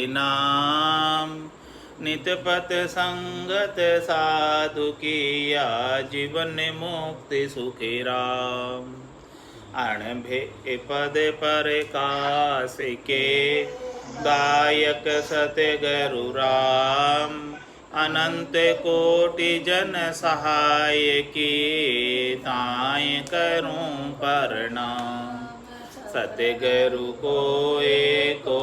नाम। नितपत संगत साधु किया, जीवन मुक्ति सुखी राम। अणभे पद पर कास के, दायक सत्य गुरु राम। अनंत कोटि जन सहाय की, ताय करूं प्रणाम। सतगुरु को एको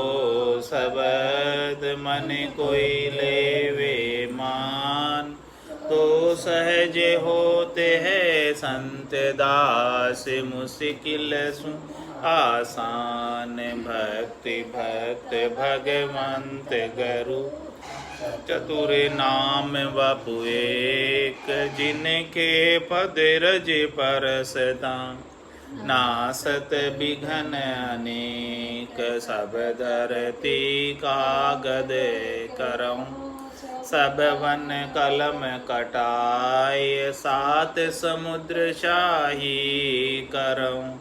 शब्द, मन कोई लेवे मान। तो सहज होते हैं संत दास, मुश्किल सु आसान। भक्ति भक्त भगवंत गुरु, चतुर नाम वपु एक। जिनके पद रज परसता, नासत बिघन अनेक। सब धरती कागद करऊं, सब वन कलम कटाए। सात समुद्र शाही करऊं,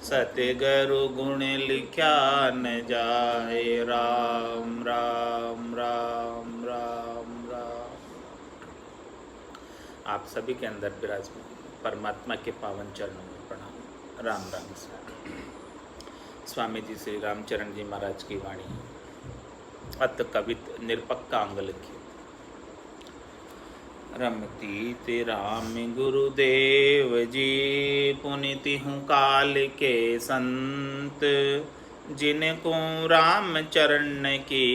सतगुरु गुण लिख्या न जाए। राम राम राम राम राम। आप सभी के अंदर विराजमान परमात्मा के पावन चरणों में प्रणाम। राम राम। स्वामी जी श्री रामचरण जी महाराज की वाणी, अत कवित निरपक्का अंग लिखित। रमती ते राम गुरुदेव जी, पुनिति हूँ काल के संत। जिनको राम चरण की,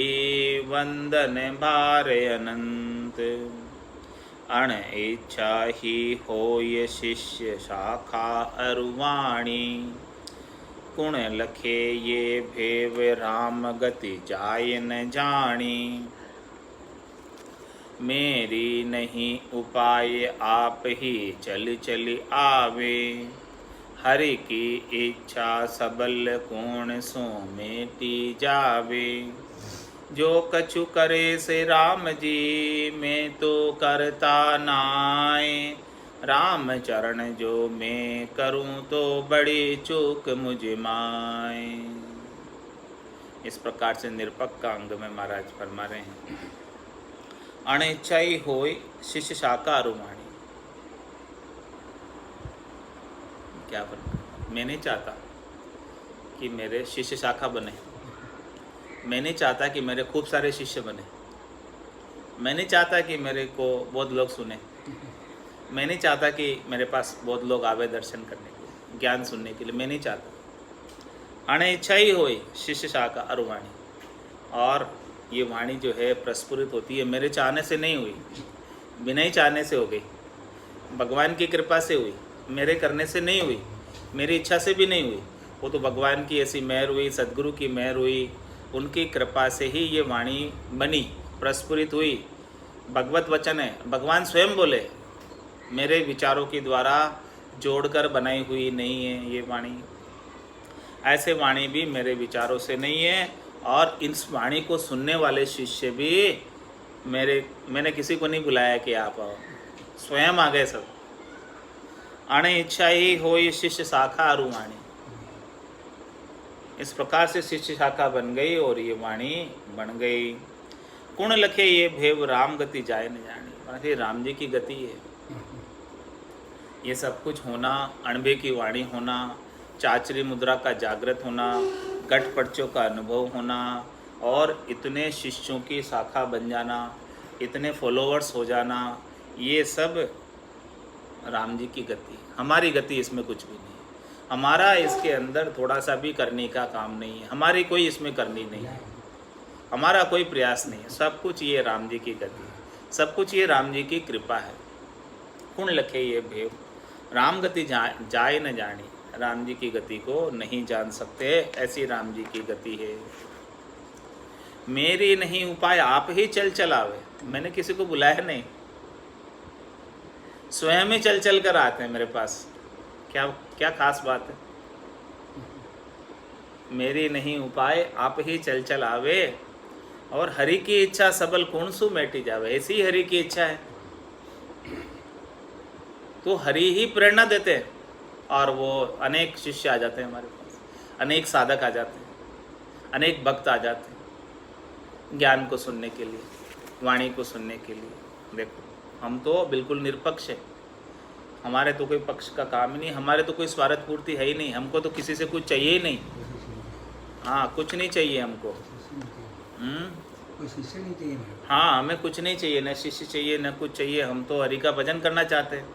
वंदन भार अनंत। अण इच्छा ही होय शिष्य शाखा अरुवाणी। गुण लखे ये भेव, राम गति जाय न जानी। मेरी नहीं उपाय, आप ही चल चल आवे। हरि की इच्छा सबल कोण, सो मेटी जावे। जो कछु करे से राम जी, मैं तो करता नाय। राम चरण जो मैं करूं, तो बड़ी चूक मुझ माय। इस प्रकार से निरपक्का अंग में महाराज फरमा रहे हैं। अनिच्छाई होय शिष्य शाखा अरुवाणी। क्या फर्क? मैं नहीं चाहता कि मेरे शिष्य शाखा बने। मैं नहीं चाहता कि मेरे खूब सारे शिष्य बने। मैं नहीं चाहता कि मेरे को बहुत लोग सुने। मैं नहीं चाहता कि मेरे पास बहुत लोग आवे दर्शन करने के लिए, ज्ञान सुनने के लिए। मैं नहीं चाहता। अनिच्छाई होय शिष्य शाखा अरुवाणी। और ये वाणी जो है प्रस्फुरित होती है, मेरे चाहने से नहीं हुई, बिना ही चाहने से हो गई। भगवान की कृपा से हुई, मेरे करने से नहीं हुई, मेरी इच्छा से भी नहीं हुई। वो तो भगवान की ऐसी मेहर हुई, सद्गुरु की मेहर हुई, उनकी कृपा से ही ये वाणी बनी, प्रस्फुरित हुई। भगवत वचन है, भगवान स्वयं बोले, मेरे विचारों के द्वारा जोड़कर बनाई हुई नहीं है ये वाणी। ऐसे वाणी भी मेरे विचारों से नहीं है। और इस वाणी को सुनने वाले शिष्य भी मैंने किसी को नहीं बुलाया कि आप आओ, स्वयं आ गए सब। अण इच्छा ही होई शिष्य शाखा अरुवाणी। इस प्रकार से शिष्य शाखा बन गई और ये वाणी बन गई। गुण लखे ये भेव, राम गति जाए न जानी। राम जी की गति है ये सब कुछ होना, अणभे की वाणी होना, चाचरी मुद्रा का जागृत होना, गठ पर्चों का अनुभव होना, और इतने शिष्यों की शाखा बन जाना, इतने फॉलोअर्स हो जाना, ये सब राम जी की गति। हमारी गति इसमें कुछ भी नहीं। हमारा इसके अंदर थोड़ा सा भी करने का काम नहीं है, हमारी कोई इसमें करनी नहीं है, हमारा कोई प्रयास नहीं है। सब कुछ ये राम जी की गति है, सब कुछ ये राम जी की कृपा है। गुण लखे ये भेव, राम गति जाए न जानी। राम जी की गति को नहीं जान सकते, ऐसी राम जी की गति है। मेरी नहीं उपाय, आप ही चल चलावे। मैंने किसी को बुलाया नहीं, स्वयं ही चल चल कर आते हैं मेरे पास। क्या क्या खास बात है? मेरी नहीं उपाय, आप ही चल चल आवे। और हरि की इच्छा सबल कौन सु मेटी जावे। ऐसी हरि की इच्छा है तो हरि ही प्रेरणा देते हैं, और वो अनेक शिष्य आ जाते हैं हमारे पास, अनेक साधक आ जाते हैं, अनेक भक्त आ जाते हैं। ज्ञान को सुनने के लिए, वाणी को सुनने के लिए। देखो हम तो बिल्कुल निरपक्ष है, हमारे तो कोई पक्ष का काम ही नहीं, हमारे तो कोई स्वार्थ पूर्ति है ही नहीं, हमको तो किसी से कुछ चाहिए ही नहीं। हाँ, कुछ नहीं चाहिए हमको। कोई शिष्य नहीं चाहिए। हाँ, हमें कुछ नहीं चाहिए, न शिष्य चाहिए न कुछ चाहिए। हम तो हरि का भजन करना चाहते हैं,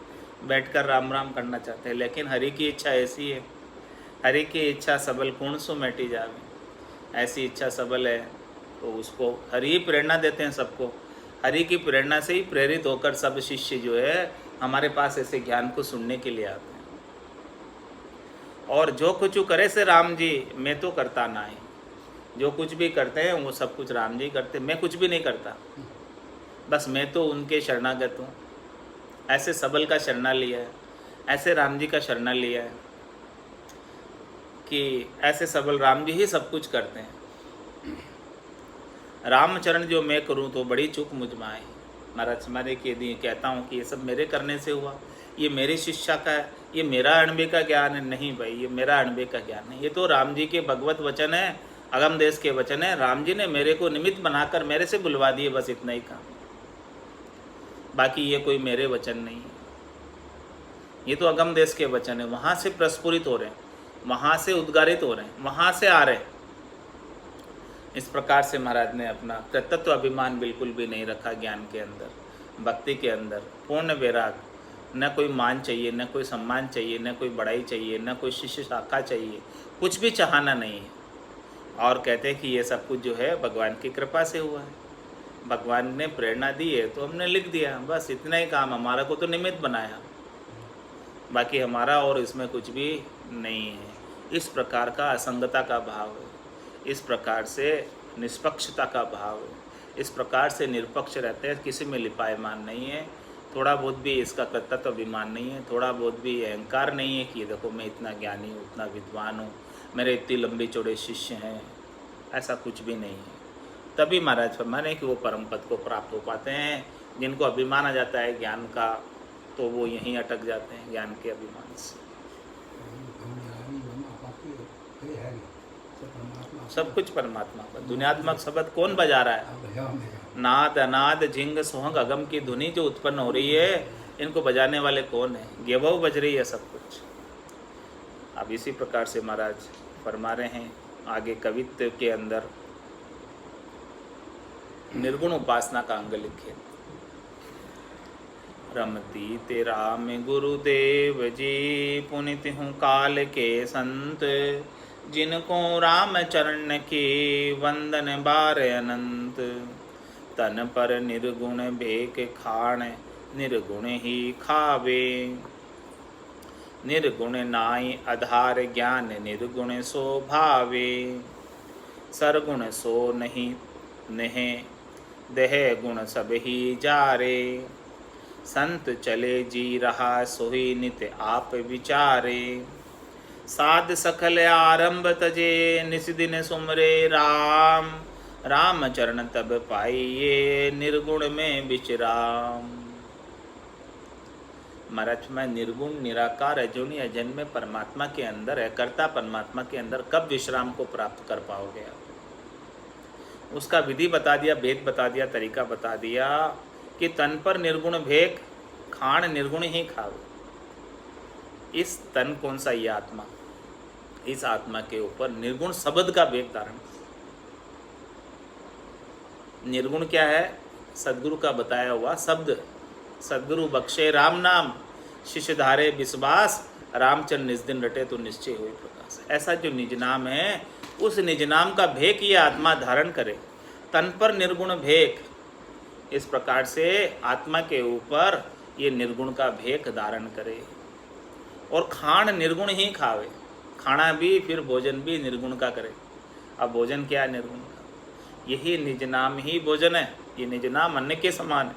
बैठकर राम राम करना चाहते हैं। लेकिन हरि की इच्छा ऐसी है, हरि की इच्छा सबल कौन सो मैटी जावे। ऐसी इच्छा सबल है तो उसको हरि ही प्रेरणा देते हैं सबको। हरि की प्रेरणा से ही प्रेरित होकर सब शिष्य जो है हमारे पास ऐसे ज्ञान को सुनने के लिए आते हैं। और जो कुछ करे से राम जी, मैं तो करता ना ही। जो कुछ भी करते हैं वो सब कुछ राम जी करते, मैं कुछ भी नहीं करता, बस मैं तो उनके शरणागत हूँ। ऐसे सबल का शरणा लिया है, ऐसे राम जी का शरणा लिया है कि ऐसे सबल राम जी ही सब कुछ करते हैं। रामचरण जो मैं करूँ तो बड़ी चूक मुझ में आई। महाराज हमारे के लिए कहता हूँ कि ये सब मेरे करने से हुआ, ये मेरी शिक्षा का है, ये मेरा अणबे का ज्ञान है। नहीं भाई, ये मेरा अणबे का ज्ञान है, ये तो राम जी के भगवत वचन है, अगम देश के वचन है। राम जी ने मेरे को निमित्त बनाकर मेरे से बुलवा दिए, बस इतना ही काम। बाकी ये कोई मेरे वचन नहीं है, ये तो अगम देश के वचन है। वहाँ से प्रस्फुरित हो रहे हैं, वहाँ से उद्गारित हो रहे हैं, वहाँ से आ रहे हैं। इस प्रकार से महाराज ने अपना कृतत्व अभिमान बिल्कुल भी नहीं रखा ज्ञान के अंदर, भक्ति के अंदर। पूर्ण वैराग, न कोई मान चाहिए, न कोई सम्मान चाहिए, न कोई बड़ाई चाहिए, न कोई शिष्य शाखा चाहिए, कुछ भी चाहना नहीं है। और कहते हैं कि ये सब कुछ जो है भगवान की कृपा से हुआ है, भगवान ने प्रेरणा दी है तो हमने लिख दिया, बस इतना ही काम। हमारा को तो निमित्त बनाया, बाकी हमारा और इसमें कुछ भी नहीं है। इस प्रकार का असंगता का भाव है, इस प्रकार से निष्पक्षता का भाव है, इस प्रकार से निरपक्ष रहते हैं, किसी में लिपायमान नहीं है। थोड़ा बहुत भी इसका कर्तव्य अभिमान नहीं है, थोड़ा बहुत भी अहंकार नहीं है कि देखो मैं इतना ज्ञानी हूँ, इतना विद्वान हूँ, मेरे इतनी लंबी चौड़े शिष्य हैं, ऐसा कुछ भी नहीं है। तभी महाराज फरमाने कि वो परम पद को प्राप्त हो पाते हैं। जिनको अभिमान आ जाता है ज्ञान का तो वो यहीं अटक जाते हैं ज्ञान के अभिमान से। सब कुछ परमात्मा का। दुनियात्मक शब्द कौन बजा रहा है? नाद अनाद झिंग सोहंग अगम की धुनी जो उत्पन्न हो रही है, इनको बजाने वाले कौन है? गेवो बज रही है सब कुछ। अब इसी प्रकार से महाराज फरमा रहे हैं आगे कवित्व के अंदर निर्गुण उपासना का अंग लिखे। रमती तेरा में गुरुदेव जी, पुनित हूँ काल के संत, जिनको राम चरण के वंदन बार अनंत। तन पर निर्गुण भेक खाण, निर्गुण ही खावे, निर्गुण नाई आधार ज्ञान, निर्गुण सो भावे। सरगुण सो नहीं नेह, देह गुण सब ही जारे, संत चले जी रहा सोही नित आप विचारे। साध सकल आरंभ तजे, निस दिन सुमरे राम, राम चरण तब पाइये, निर्गुण में विचराम। महाराज मैं निर्गुण निराकार अजूनी अजन्मे परमात्मा के अंदर है, कर्ता परमात्मा के अंदर कब विश्राम को प्राप्त कर पाओगे आप? उसका विधि बता दिया, भेद बता दिया, तरीका बता दिया कि तन पर निर्गुण भेद खाण, निर्गुण ही खाओ। इस तन कौन सा? ये आत्मा, इस आत्मा के ऊपर निर्गुण शब्द का भेद धारण। निर्गुण क्या है? सदगुरु का बताया हुआ शब्द। सदगुरु बख्शे राम नाम, शिष्य धारे विश्वास, रामचंद्र निज दिन रटे तो निश्चय हुई प्रकाश। ऐसा जो निज नाम है, उस निज नाम का भेक ये आत्मा धारण करे। तन पर निर्गुण भेक, इस प्रकार से आत्मा के ऊपर ये निर्गुण का भेक धारण करे। और खाण निर्गुण ही खावे, खाना भी फिर भोजन भी निर्गुण का करे। अब भोजन क्या है? निर्गुण का। यही निज नाम ही भोजन है। ये निज नाम अन्न के समान है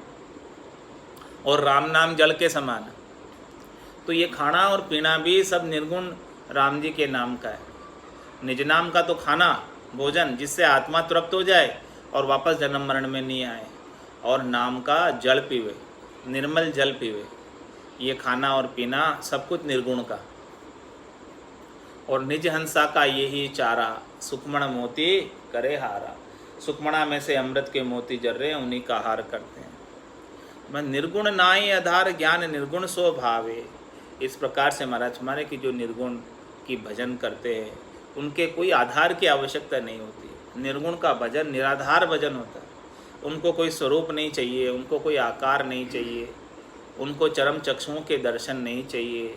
और राम नाम जल के समान है। तो ये खाना और पीना भी सब निर्गुण राम जी के नाम का है। निज नाम का तो खाना भोजन, जिससे आत्मा तृप्त हो जाए और वापस जन्म मरण में नहीं आए। और नाम का जल पीवे, निर्मल जल पीवे। ये खाना और पीना सब कुछ निर्गुण का। और निज हंसा का यही चारा, सुखमण मोती करे हारा। सुखमणा में से अमृत के मोती जर रहे हैं, उन्हीं का आहार करते हैं। मैं निर्गुण नाई आधार ज्ञान निर्गुण स्वभावे। इस प्रकार से महाराज हमारे की जो निर्गुण की भजन करते हैं उनके कोई आधार की आवश्यकता नहीं होती। निर्गुण का भजन निराधार भजन होता है। उनको कोई स्वरूप नहीं चाहिए, उनको कोई आकार नहीं चाहिए, उनको चरम चक्षुओं के दर्शन नहीं चाहिए।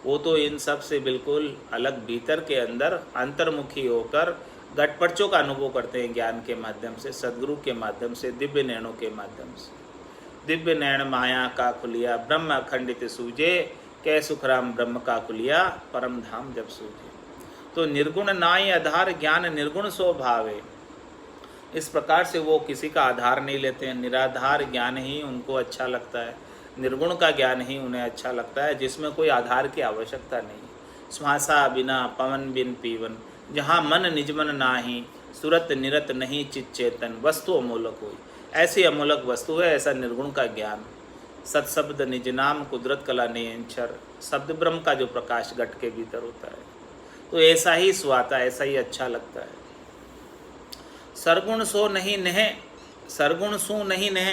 वो तो इन सब से बिल्कुल अलग भीतर के अंदर अंतर्मुखी होकर घटपटचों का अनुभव करते हैं ज्ञान के माध्यम से, सद्गुरु के माध्यम से, दिव्य नैनों के माध्यम से। दिव्य नैन माया का खुलिया ब्रह्म अखंडित सूझे, कै सुखराम ब्रह्म का खुलिया परम धाम जब सूझे। तो निर्गुण नाई आधार ज्ञान निर्गुण स्वभाव है। इस प्रकार से वो किसी का आधार नहीं लेते हैं। निराधार ज्ञान ही उनको अच्छा लगता है, निर्गुण का ज्ञान ही उन्हें अच्छा लगता है, जिसमें कोई आधार की आवश्यकता नहीं। श्वासा बिना पवन बिन पीवन, जहाँ मन निजमन नाही, सुरत निरत नहीं चित चेतन, वस्तु अमूलक हुई। ऐसी अमूलक वस्तु है ऐसा निर्गुण का ज्ञान। सत्शब्द निज नाम कुदरत कला नियंचर, शब्द ब्रह्म का जो प्रकाश घट के भीतर होता है, तो ऐसा ही सुहाता, ऐसा ही अच्छा लगता है। सरगुण सो नहीं नह, सरगुण सू नहीं नह,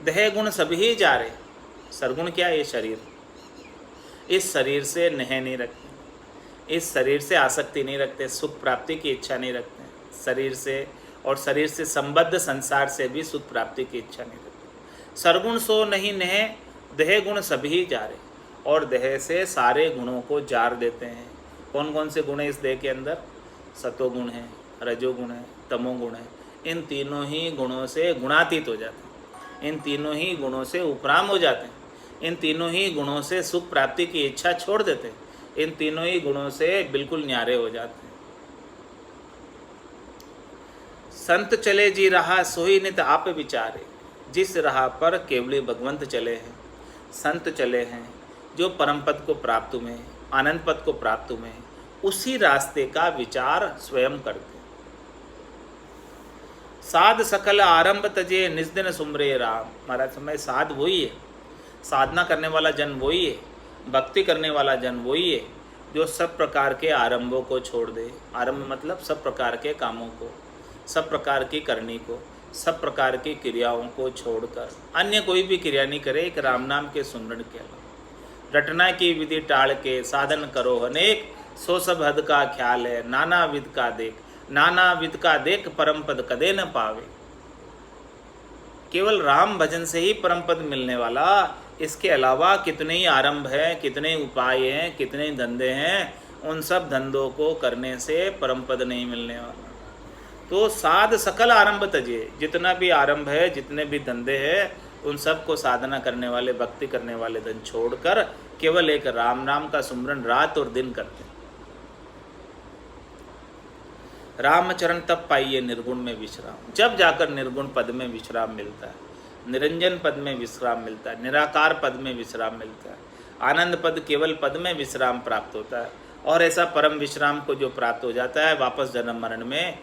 दह गुण सभी जा रे। सरगुण क्या है? ये शरीर। इस शरीर से नह नहीं रखते, इस शरीर से आसक्ति नहीं रखते, सुख प्राप्ति की इच्छा नहीं रखते शरीर से, और शरीर से संबद्ध संसार से भी सुख प्राप्ति की इच्छा नहीं रखते। सरगुण सो नहीं नह, देह गुण सभी जा रे। और देह से सारे गुणों को जार देते हैं। कौन कौन से गुण है इस देह के अंदर? सतोगुण है, रजोगुण है, तमोगुण है। इन तीनों ही गुणों से गुणातीत हो जाते हैं, इन तीनों ही गुणों से उपराम हो जाते हैं, इन तीनों ही गुणों से सुख प्राप्ति की इच्छा छोड़ देते हैं, इन तीनों ही गुणों से बिल्कुल न्यारे हो जाते हैं। संत चले जी रहा सोई नित आप विचारे। जिस राह पर केवली भगवंत चले हैं, संत चले हैं जो परम पद को प्राप्त हुए, आनंद पद को प्राप्त हुए, उसी रास्ते का विचार स्वयं करते। साध सकल आरंभ तजे निज दिन सुमरे राम। महाराज समय साध वही है, साधना करने वाला जन वही है, भक्ति करने वाला जन वही है जो सब प्रकार के आरंभों को छोड़ दे। आरंभ मतलब सब प्रकार के कामों को, सब प्रकार की करनी को, सब प्रकार की क्रियाओं को छोड़कर अन्य कोई भी क्रिया नहीं करे, एक राम नाम के सुमरण के अलावा। रटना की विधि टाल के साधन करो अनेक, सो सब हद का ख्याल है नाना विध का देख, नाना विध का देख परम पद कदे न पावे। केवल राम भजन से ही परम पद मिलने वाला, इसके अलावा कितने ही आरंभ है, कितने उपाय हैं, कितने धंधे हैं, उन सब धंधों को करने से परम पद नहीं मिलने वाला। तो साध सकल आरंभ तजे, जितना भी आरंभ है, जितने भी धंधे हैं, उन सब को साधना करने वाले, भक्ति करने वाले धन छोड़कर केवल एक राम नाम का सुमरन रात और दिन करते हैं। रामचरण तब पाइए निर्गुण में विश्राम। जब जाकर निर्गुण पद में विश्राम मिलता है, निरंजन पद में विश्राम मिलता है, निराकार पद में विश्राम मिलता है, आनंद पद केवल पद में विश्राम प्राप्त होता है। और ऐसा परम विश्राम को जो प्राप्त हो जाता है, वापस जन्म मरण में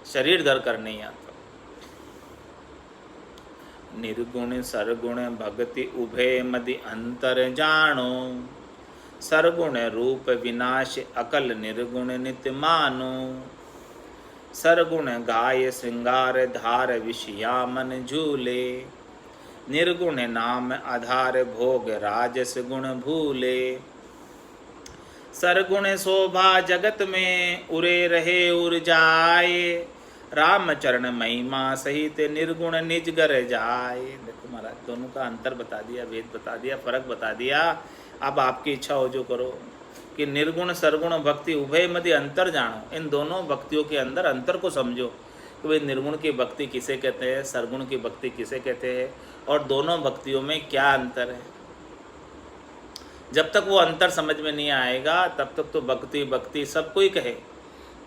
शरीर धर कर नहीं आता। निर्गुण सरगुण भक्ति उभय मदि अंतर जानो, सरगुण रूप विनाश अकल निर्गुण नित्य मानो। सरगुण गाय श्रृंगार धार विषया मन झूले, निर्गुण नाम आधार भोग राजस गुण भूले। सरगुण शोभा जगत में उरे रहे उर जाए, रामचरण महिमा सहित निर्गुण निज घर जाए। देखो महाराज दोनों का अंतर बता दिया, भेद बता दिया, फर्क बता दिया। अब आपकी इच्छा हो जो करो कि निर्गुण सरगुण भक्ति उभय मध्य अंतर जानो। इन दोनों भक्तियों के अंदर अंतर को समझो कि भाई निर्गुण की भक्ति किसे कहते हैं, सरगुण की भक्ति किसे कहते हैं, और दोनों भक्तियों में क्या अंतर है। जब तक वो अंतर समझ में नहीं आएगा तब तक तो भक्ति भक्ति सब कोई कहे,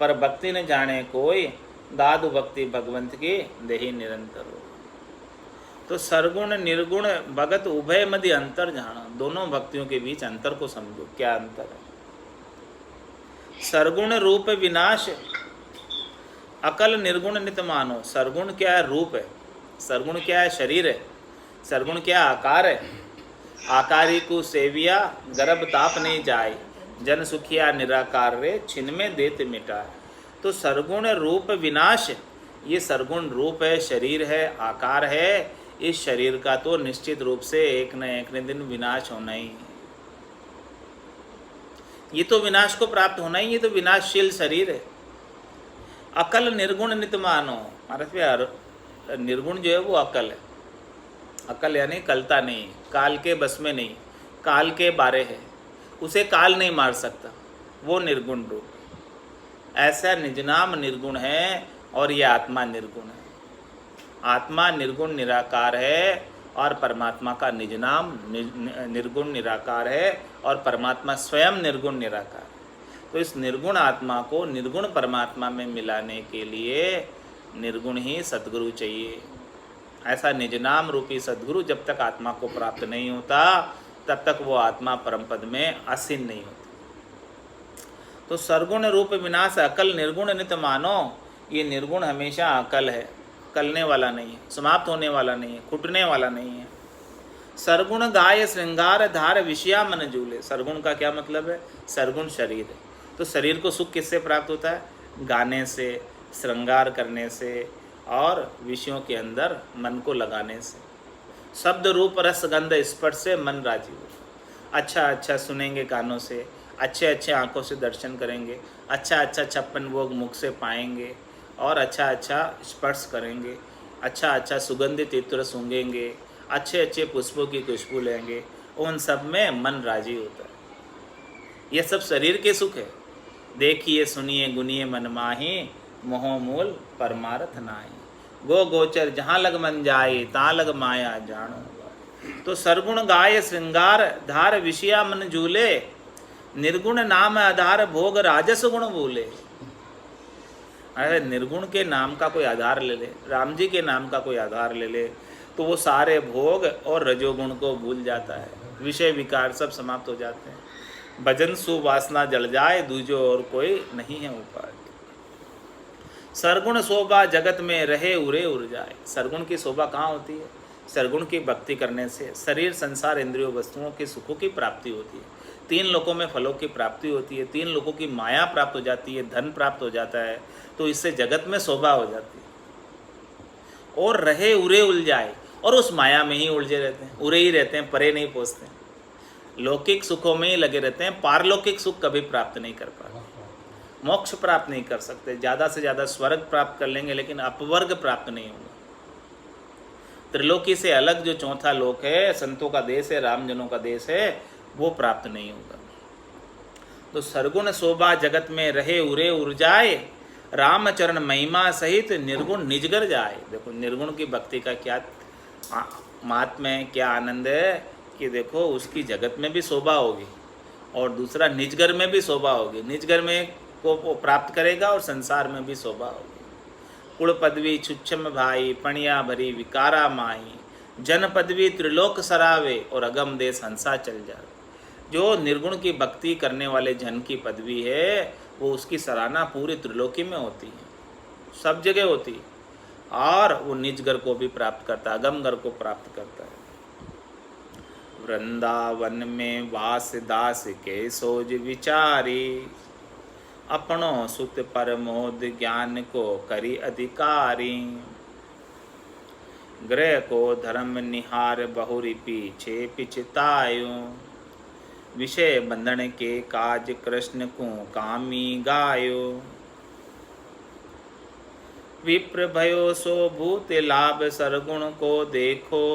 पर भक्ति न जाने कोई, दादु भक्ति भगवंत की देही निरंतर हो। तो सरगुण निर्गुण भगत उभय मध्य अंतर जाना, दोनों भक्तियों के बीच अंतर को समझो, क्या अंतर है। सरगुण रूप विनाश अकल निर्गुण नित मानो। सरगुण क्या है? रूप है। सरगुण क्या है? शरीर है। सरगुण क्या है? आकार है। आकारी को सेविया गर्भ ताप नहीं जाए, जन सुखिया निराकार रे छिन में देत मिटाए। तो सरगुण रूप विनाश, ये सरगुण रूप है, शरीर है, आकार है। इस शरीर का तो निश्चित रूप से एक न एक दिन विनाश होना ही है। ये तो विनाश को प्राप्त होना ही, ये तो विनाशशील शरीर है। अकल निर्गुण नित मानो। महाराज निर्गुण जो है वो अकल है। अकल यानी कलता नहीं, काल के बस में नहीं, काल के बारे है, उसे काल नहीं मार सकता, वो निर्गुण रूप। ऐसा निजनाम निर्गुण है और ये आत्मा निर्गुण है। आत्मा निर्गुण निराकार है और परमात्मा का निजनाम निर्गुण निराकार है और परमात्मा स्वयं निर्गुण निराकार है। तो इस निर्गुण आत्मा को निर्गुण परमात्मा में मिलाने के लिए निर्गुण ही सद्गुरु चाहिए। ऐसा निजनाम रूपी सद्गुरु जब तक आत्मा को प्राप्त नहीं होता तब तक वो आत्मा परम पद में आसीन नहीं होती। तो सरगुण रूप विनाश अकल निर्गुण नित मानो। ये निर्गुण हमेशा अकल है, कलने वाला नहीं है, समाप्त होने वाला नहीं है, खुटने वाला नहीं है। सरगुण गाय श्रृंगार धार विषया मन झूले। सरगुण का क्या मतलब है? सरगुण शरीर है। तो शरीर को सुख किससे प्राप्त होता है? गाने से, श्रृंगार करने से और विषयों के अंदर मन को लगाने से। शब्द रूप रस गंध स्पर्श से मन राजी हो। अच्छा अच्छा सुनेंगे कानों से, अच्छे अच्छे आँखों से दर्शन करेंगे, अच्छा अच्छा 56 भोग मुख से पाएंगे और अच्छा अच्छा स्पर्श करेंगे, अच्छा अच्छा सुगंधित इत्र सूंघेंगे, अच्छे अच्छे पुष्पों की खुशबू लेंगे, उन सब में मन राजी होता है। यह सब शरीर के सुख है। देखिए सुनिए गुनिए मन माही, मोह मूल परमारथ नाहि। गो गोचर जहाँ लग मन जाए, ता लग माया जानो। तो सरगुण गाय श्रृंगार धार विषया मन झूले, निर्गुण नाम आधार भोग राजस गुण भूले। अरे निर्गुण के नाम का कोई आधार ले ले, राम जी के नाम का कोई आधार ले ले, तो वो सारे भोग और रजोगुण को भूल जाता है, विषय विकार सब समाप्त हो जाते हैं। भजन सुवासना जल जाए, दूजो और कोई नहीं है उपाय। सरगुण शोभा जगत में रहे उरे उर जाए। सरगुण की शोभा कहाँ होती है? सरगुण की भक्ति करने से शरीर संसार इंद्रियों वस्तुओं के सुखों की प्राप्ति होती है, 3 लोकों में फलों की प्राप्ति होती है, 3 लोकों की माया प्राप्त हो जाती है, धन प्राप्त हो जाता है। तो इससे जगत में शोभा हो जाती है। और रहे उरे उल जाए, और उस माया में ही उलझे रहते हैं, उरे ही रहते हैं, परे नहीं पहुँचते हैं, लौकिक सुखों में ही लगे रहते हैं, पारलौकिक सुख कभी प्राप्त नहीं कर पाते, मोक्ष प्राप्त नहीं कर सकते। ज़्यादा से ज़्यादा स्वर्ग प्राप्त कर लेंगे लेकिन अपवर्ग प्राप्त नहीं होगा। त्रिलोकी से अलग जो चौथा लोक है, संतों का देश है, रामजनों का देश है, वो प्राप्त नहीं होगा। तो सरगुण शोभा जगत में रहे उरे उर जाए, रामचरण महिमा सहित निर्गुण निजगर जाए। देखो निर्गुण की भक्ति का क्या महात्म्य है, क्या आनंद है कि देखो उसकी जगत में भी शोभा होगी और दूसरा निजगर में भी शोभा होगी। निजगर में को प्राप्त करेगा और संसार में भी शोभा होगी। कुल पदवी छुच्छम भाई, पणिया भरी विकारा माही, जन पदवी त्रिलोक सरावे और अगम देश हंसा चल जाए। जो निर्गुण की भक्ति करने वाले जन की पदवी है वो उसकी सराहना पूरी त्रिलोकी में होती है, सब जगह होती है, और वो निजगर को भी प्राप्त करता है, अगमगर को प्राप्त करता है। वृंदावन में वास दास के सोज विचारी, अपनो सुत परमोद ज्ञान को करी अधिकारी। ग्रह को धर्म निहार बहुरी पीछे पिछतायो, विषय बंधन के काज कृष्ण को कामी गायो। विप्र भयो सो भूत लाभ सरगुण को देखो,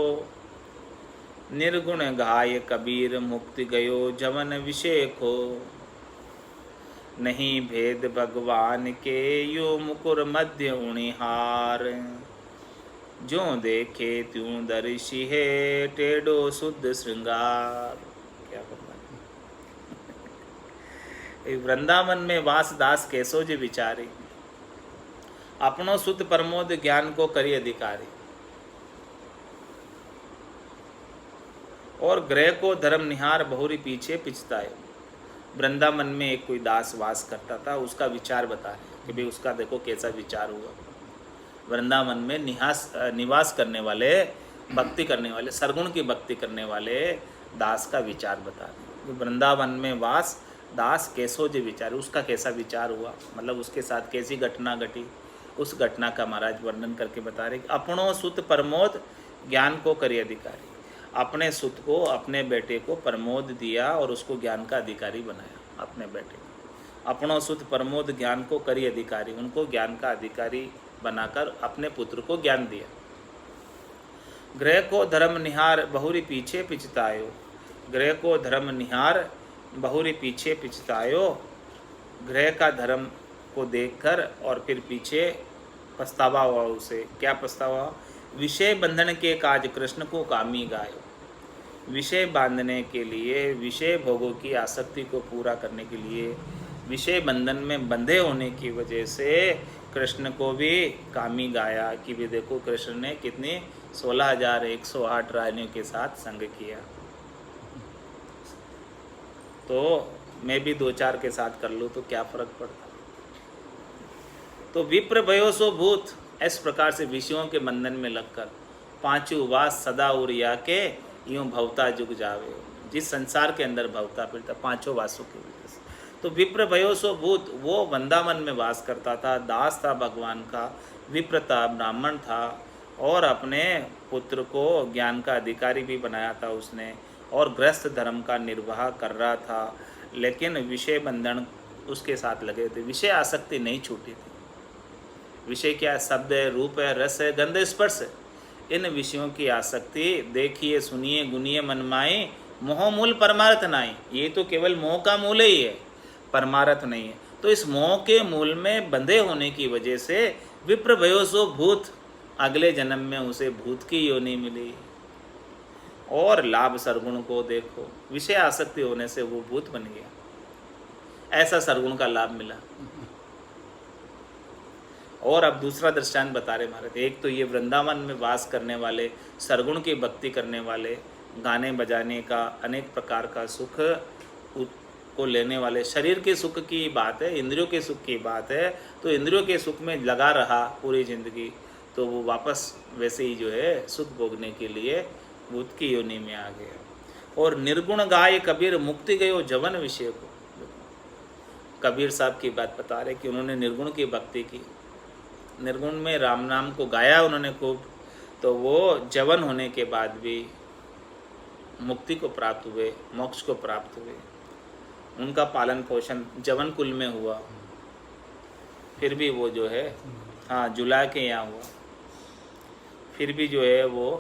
निर्गुण गाय कबीर मुक्ति गयो जवन विषय को। नहीं भेद भगवान के यो मुकुर मध्य उणिहार, जो देखे त्यों दर्शी है टेढ़ो शुद्ध श्रृंगार। क्या करना वृंदावन में वास दास केसोज विचारी, अपनो शुद्ध प्रमोद ज्ञान को करी अधिकारी। और ग्रह को धर्म निहार बहुरी पीछे पिछताए। वृंदावन में एक कोई दास वास करता था, उसका विचार बता रहे कि भाई उसका देखो कैसा विचार हुआ। वृंदावन में निवास करने वाले, भक्ति करने वाले, सरगुण की भक्ति करने वाले दास का विचार बता रहे। वृंदावन में वास दास कैसो जो विचार, उसका कैसा विचार हुआ, मतलब उसके साथ कैसी घटना घटी, उस घटना का महाराज वर्णन करके बता रहे कि अपनों सुत प्रमोद ज्ञान को करिए अधिकारी। अपने सुत को, अपने बेटे को प्रमोद दिया और उसको ज्ञान का अधिकारी बनाया। अपने बेटे को अपनों सुत प्रमोद ज्ञान को करिए अधिकारी, उनको ज्ञान का अधिकारी बनाकर अपने पुत्र को ज्ञान दिया। गृह को धर्म निहार बहुरी पीछे पिछतायो, गृह को धर्म निहार बहुरी पीछे पिछतायो। गृह का धर्म को देखकर और फिर पीछे पछतावा हुआ उसे। क्या पछतावा? विषय बंधन के काज कृष्ण को कामी गायो। विषय बांधने के लिए, विषय भोगों की आसक्ति को पूरा करने के लिए, विषय बंधन में बंधे होने की वजह से कृष्ण को भी कामी गाया कि भी देखो कृष्ण ने कितनी 16,108 रानियों के साथ संग किया, तो मैं भी 2-4 के साथ कर लूँ तो क्या फर्क पड़ता। तो विप्र भयो सो भूत, इस प्रकार से विषयों के बंधन में लगकर पांचों वास सदा उरिया के यूं भवता जुग जावे। जिस संसार के अंदर भवता फिरता पांचों वासों की वजह से। तो विप्र भयो सो भूत, वो वृंदावन में वास करता था, दास था भगवान का, विप्र था, ब्राह्मण था, और अपने पुत्र को ज्ञान का अधिकारी भी बनाया था उसने, और गृहस्थ धर्म का निर्वाह कर रहा था। लेकिन विषय बंधन उसके साथ लगे थे, विषय आसक्ति नहीं छूटी थी। विषय क्या है? शब्द है, रूप है, रस है, गंध, स्पर्श है। इन विषयों की आसक्ति देखिए, सुनिए, गुनिए मन माई, मोह मूल परमार्थ नाई। ये तो केवल मोह का मूल ही है, परमार्थ नहीं है। तो इस मोह के मूल में बंधे होने की वजह से विप्र भयो सो भूत, अगले जन्म में उसे भूत की योनि मिली। और लाभ सरगुण को देखो, विषय आसक्ति होने से वो भूत बन गया, ऐसा सरगुण का लाभ मिला। और अब दूसरा दृष्टांत बता रहे महाराज। एक तो ये वृंदावन में वास करने वाले, सरगुण की भक्ति करने वाले, गाने बजाने का, अनेक प्रकार का सुख को लेने वाले, शरीर के सुख की बात है, इंद्रियों के सुख की बात है। तो इंद्रियों के सुख में लगा रहा पूरी जिंदगी, तो वो वापस वैसे ही जो है सुख भोगने के लिए भूत की योनि में आ गया। और निर्गुण गाय कबीर मुक्ति गयो जवन विषय को। कबीर साहब की बात बता रहे कि उन्होंने निर्गुण की भक्ति की, निर्गुण में राम नाम को गाया उन्होंने खूब, तो वो जवन होने के बाद भी मुक्ति को प्राप्त हुए, मोक्ष को प्राप्त हुए। उनका पालन पोषण जवन कुल में हुआ, फिर भी वो जो है, हाँ, जुला के यहाँ हुआ, फिर भी जो है वो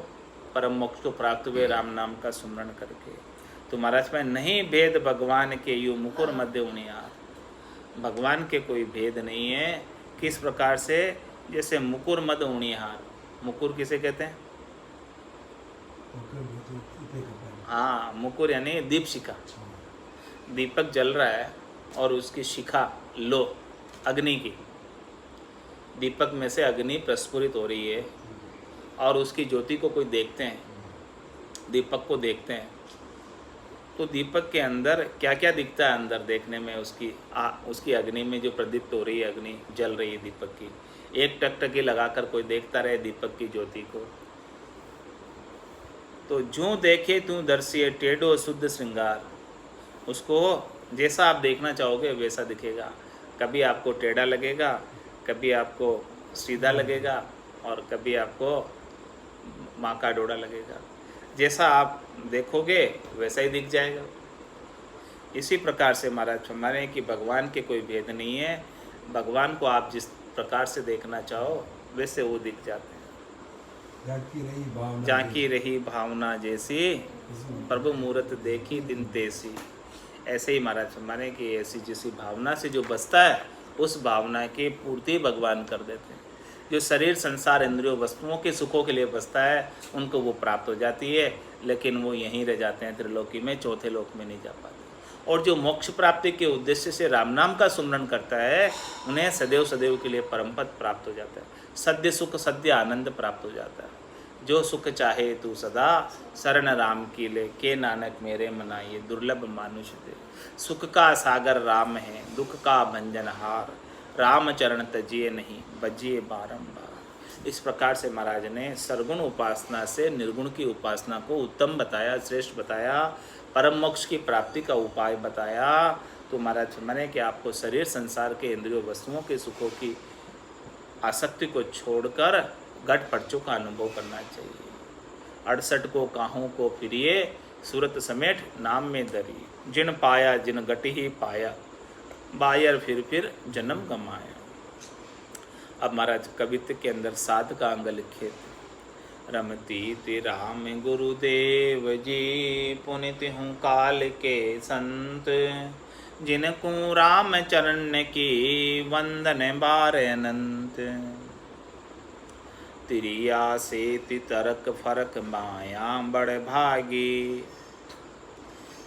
परम मोक्ष को प्राप्त हुए राम नाम का सुमरण करके। तो महाराज में नहीं भेद भगवान के यू मुकुर मध्य उनियार, भगवान के कोई भेद नहीं है। किस प्रकार से? जैसे मुकुर मद उणिहार। मुकुर किसे कहते हैं? हाँ, मुकुर यानी दीप शिखा। दीपक जल रहा है और उसकी शिखा, लो, अग्नि की, दीपक में से अग्नि प्रस्फुरित हो रही है और उसकी ज्योति को कोई देखते हैं, दीपक को देखते हैं, तो दीपक के अंदर क्या क्या दिखता है? अंदर देखने में उसकी अग्नि में जो प्रदीप्त हो रही है, अग्नि जल रही है दीपक की, एक टकटकी लगाकर कोई देखता रहे दीपक की ज्योति को, तो जो देखे तू दर्शिए टेढ़ो शुद्ध श्रृंगार। उसको जैसा आप देखना चाहोगे वैसा दिखेगा। कभी आपको टेढ़ा लगेगा, कभी आपको सीधा लगेगा, और कभी आपको माँ का डोड़ा लगेगा। जैसा आप देखोगे वैसा ही दिख जाएगा। इसी प्रकार से महाराज फरमाते हैं कि भगवान के कोई भेद नहीं है। भगवान को आप जिस प्रकार से देखना चाहो वैसे वो दिख जाते हैं। झांकी रही भावना जैसी, प्रभु मूरत देखी दिन तेसी। ऐसे ही महाराज फरमाते हैं कि ऐसी जैसी भावना से जो बसता है, उस भावना की पूर्ति भगवान कर देते हैं। जो शरीर, संसार, इंद्रियों, वस्तुओं के सुखों के लिए बसता है, उनको वो प्राप्त हो जाती है, लेकिन वो यहीं रह जाते हैं त्रिलोकी में, चौथे लोक में नहीं जा पाते। और जो मोक्ष प्राप्ति के उद्देश्य से राम नाम का सुमरण करता है, उन्हें सदैव सदैव के लिए परम पद प्राप्त हो जाता है, सद्य सुख, सद्य आनंद प्राप्त हो जाता है। जो सुख चाहे तू सदा, शरण राम की ले, के नानक मेरे मनाइए दुर्लभ मानुष दे। सुख का सागर राम है, दुख का भंजनहार, राम चरण तजिए नहीं, बजिए बारंबार। इस प्रकार से महाराज ने सरगुण उपासना से निर्गुण की उपासना को उत्तम बताया, श्रेष्ठ बताया, परम मोक्ष की प्राप्ति का उपाय बताया। तो महाराज माने कि आपको शरीर, संसार के, इंद्रियों, वस्तुओं के सुखों की आसक्ति को छोड़कर घट पटचों का अनुभव करना चाहिए। 68 को काहू को फिरिए, सूरत समेट नाम में दरी। जिन पाया जिन गति ही पाया, बायर फिर जन्म गमाया। अब महाराज कवित्व के अंदर 7 का अंग लिखे थे। रमती ते राम गुरुदेव जी, पुनित हूँ काल के संत। जिनको राम चरण की वंदन बार अनंत। तिरिया से तितरक फरक माया बड़ भागी।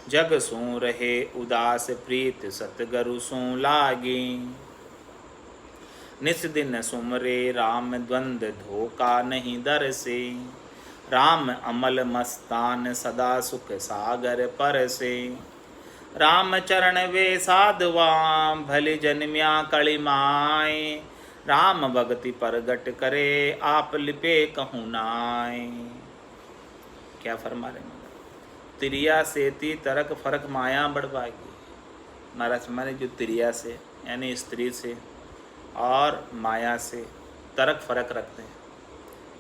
जग सो रहे उदास प्रीत सतगरु सो लागी। निस दिन सुमरे राम द्वंद धोखा नहीं दर से। राम अमल मस्तान सदा सुख सागर पर से। राम चरण वे साधवा भले जन्म्या कली माए। राम भगति परगट करे आप लिपे कहूँ नाय। क्या फरमा रहे महाराज? तिरिया से ती तरक फरक माया बड़भागी। महाराज हमारे जो तिरिया से यानी स्त्री से और माया से तरक फरक रखते हैं,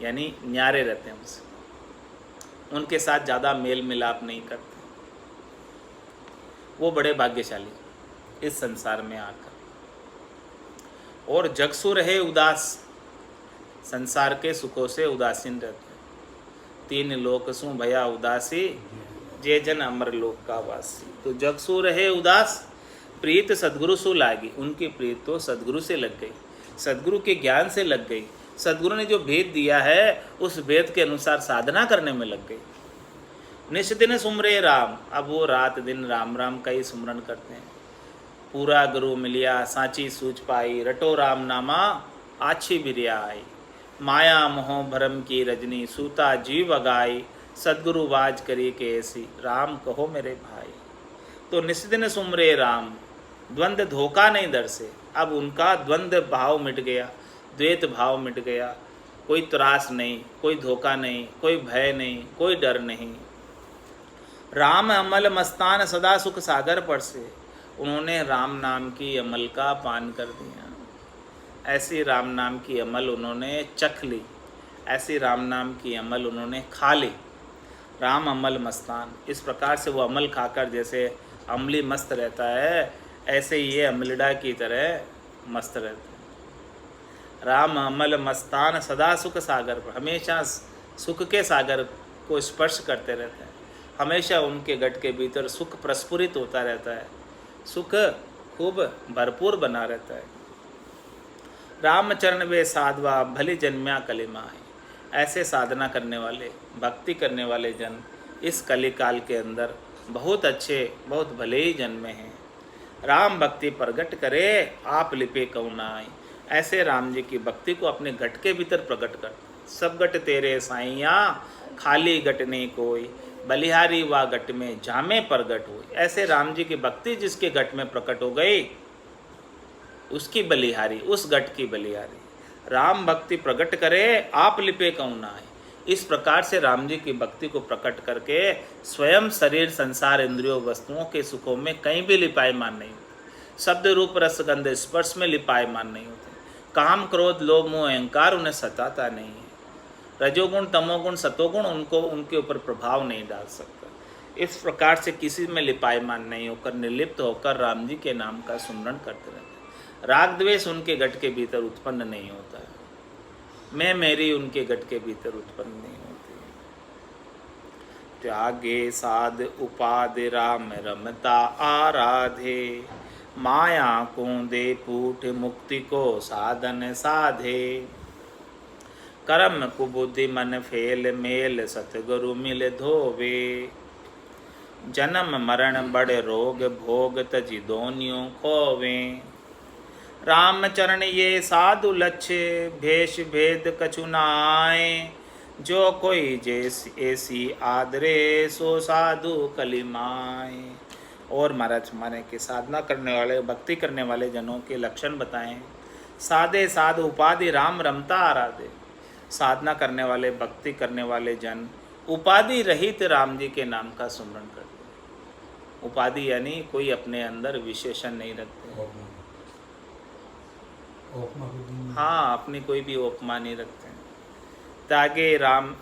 यानी न्यारे रहते हैं उनसे, उनके साथ ज़्यादा मेल मिलाप नहीं करते, वो बड़े भाग्यशाली इस संसार में आकर। और जगसु रहे उदास, संसार के सुखों से उदासीन रहते हैं। 3 लोक सु भया उदासी, जे जन अमर लोक का वासी। तो जगसु रहे उदास, प्रीत सदगुरु सु लागी। उनकी प्रीत तो सदगुरु से लग गई, सदगुरु के ज्ञान से लग गई। सदगुरु ने जो भेद दिया है उस भेद के अनुसार साधना करने में लग गई। निश दिन सुमरे राम, अब वो रात दिन राम राम का ही सुमरन करते हैं। पूरा गुरु मिलिया सांची सूझ पाई, रटो राम नामा आछी बिरिया आई। माया मोह भरम की रजनी, सूता जीव अगाई। सदगुरु वाज करी के ऐसी, राम कहो मेरे भाई। तो निस्दिन सुमरे राम, द्वंद्व धोखा नहीं दर से। अब उनका द्वंद्व भाव मिट गया, द्वैत भाव मिट गया। कोई त्रास नहीं, कोई धोखा नहीं, कोई भय नहीं, कोई डर नहीं। राम अमल मस्तान सदा सुख सागर पर से। उन्होंने राम नाम की अमल का पान कर दिया। ऐसी राम नाम की अमल उन्होंने चख ली, ऐसी राम नाम की अमल उन्होंने खा ली। राम अमल मस्तान, इस प्रकार से वो अमल खाकर जैसे अमली मस्त रहता है, ऐसे ये अमलिडा की तरह मस्त रहते हैं। राम अमल मस्तान सदा सुख सागर पर, हमेशा सुख के सागर को स्पर्श करते रहते हैं। हमेशा उनके गट के भीतर सुख प्रस्फुरित होता रहता है, सुख खूब भरपूर बना रहता है। रामचरण वे साधवा भली जन्म्या कलिमा है। ऐसे साधना करने वाले, भक्ति करने वाले जन इस कलिकाल के अंदर बहुत अच्छे, बहुत भले ही जन्मे हैं। राम भक्ति प्रगट करे आप लिपे कौनाई। ऐसे राम जी की भक्ति को अपने घट के भीतर प्रकट कर। सब घट तेरे साइया, खाली घट नहीं कोई। बलिहारी वा घट में जामे प्रगट हुई। ऐसे राम जी की भक्ति जिसके घट में प्रकट हो गई, उसकी बलिहारी, उस घट की बलिहारी। राम भक्ति प्रकट करे आप लिपे कौनाई। इस प्रकार से राम जी की भक्ति को प्रकट करके स्वयं शरीर, संसार, इंद्रियों, वस्तुओं के सुखों में कहीं भी लिपायमान नहीं होते। शब्द रूप रस गंध स्पर्श में लिपायमान नहीं होते। काम क्रोध लोभ मोह अहंकार उन्हें सताता नहीं है। रजोगुण तमोगुण सतोगुण उनको उनके ऊपर प्रभाव नहीं डाल सकता। इस प्रकार से किसी में लिपायमान नहीं होकर निर्लिप्त होकर राम जी के नाम का सुमरण करते रहते हैं। राग द्वेष उनके घट के भीतर उत्पन्न नहीं होता है। मैं मेरी उनके घट के भीतर उत्पन्न नहीं होती। त्यागे साध उपाद राम रमता आराधे। माया को दे पूठ मुक्ति को साधन साधे। कर्म कुबुद्धि मन फेल मेल सतगुरु मिल धोवे। जन्म मरण बड़े रोग भोग तजि दोनियों खोवे। राम चरण ये साधु लक्ष्य भेष भेद कछु नाय। जो कोई जैसी ऐसी आदरे सो साधु कलिमाए। और महाराज हमारे के साधना करने वाले, भक्ति करने वाले जनों के लक्षण बताएं। साधे साधु उपाधि राम रमता आराधे। साधना करने वाले, भक्ति करने वाले जन उपाधि रहित राम जी के नाम का सुमरण करते। उपाधि यानी कोई अपने अंदर विशेषण नहीं रखते। उपमा हाँ, अपनी कोई भी उपमा नहीं रखते हैं। त्यागे राम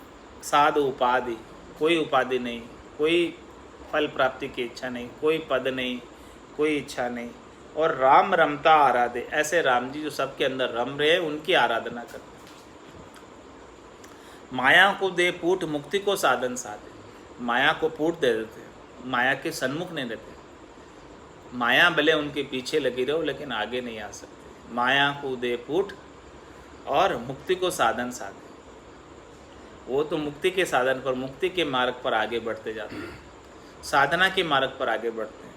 साधु उपाधि, कोई उपाधि नहीं, कोई फल प्राप्ति की इच्छा नहीं, कोई पद नहीं, कोई इच्छा नहीं। और राम रमता आराधे, ऐसे राम जी जो सबके अंदर रम रहे, उनकी आराधना करते। माया को दे पूट, मुक्ति को साधन साधे। माया को पूट दे देते, माया के सन्मुख नहीं रहते। माया भले उनके पीछे लगी रहो, लेकिन आगे नहीं आ सकते। माया को दे पूट और मुक्ति को साधन साधे। वो तो मुक्ति के साधन पर, मुक्ति के मार्ग पर आगे बढ़ते जाते हैं, साधना के मार्ग पर आगे बढ़ते हैं।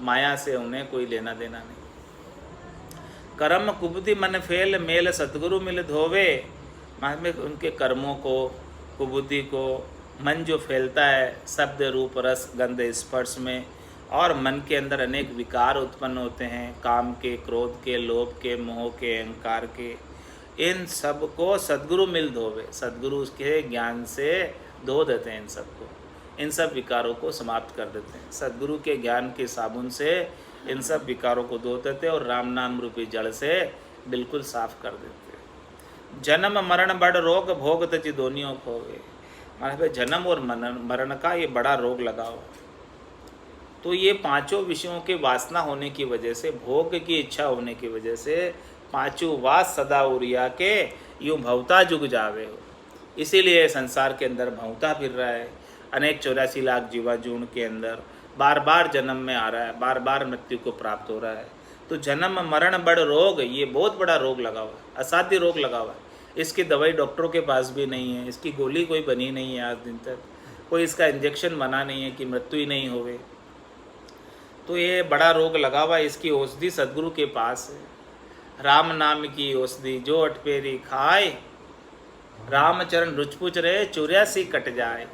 माया से उन्हें कोई लेना देना नहीं। कर्म कुबुद्धि मन फेल, मेल सतगुरु मिल धोवे। में उनके कर्मों को, कुबुद्धि को, मन जो फैलता है शब्द रूप रस गंध स्पर्श में, और मन के अंदर अनेक विकार उत्पन्न होते हैं, काम के, क्रोध के, लोभ के, मोह के, अहंकार के, इन सब को सद्गुरु मिल धोवे। सद्गुरु उसके ज्ञान से धो देते हैं इन सब को, इन सब विकारों को समाप्त कर देते हैं। सद्गुरु के ज्ञान के साबुन से इन सब विकारों को धो देते हैं और राम नाम रूपी जल से बिल्कुल साफ कर देते हैं। जन्म मरण बड़ रोग, भोग तजि दोनियों खोवे। मतलब जन्म और मरण का ये बड़ा रोग लगा हुआ। तो ये पांचों विषयों के वासना होने की वजह से, भोग की इच्छा होने की वजह से, पांचों वास सदा उरिया के यूँ भवता जुग जावे हो। इसीलिए संसार के अंदर भवता फिर रहा है। अनेक 84 लाख जीवाजून के अंदर बार बार जन्म में आ रहा है, बार बार मृत्यु को प्राप्त हो रहा है। तो जन्म मरण बड़ रोग, ये बहुत बड़ा रोग लगा हुआ है, असाध्य रोग लगा हुआ है। इसकी दवाई डॉक्टरों के पास भी नहीं है, इसकी गोली कोई बनी नहीं है आज दिन तक, कोई इसका इंजेक्शन बना नहीं है कि मृत्यु ही नहीं होवे। तो ये बड़ा रोग लगा हुआ है, इसकी औषधि सद्गुरु के पास है। राम नाम की औषधि जो अटपेरी खाए, रामचरण रुचपुच रहे 84 कट जाए।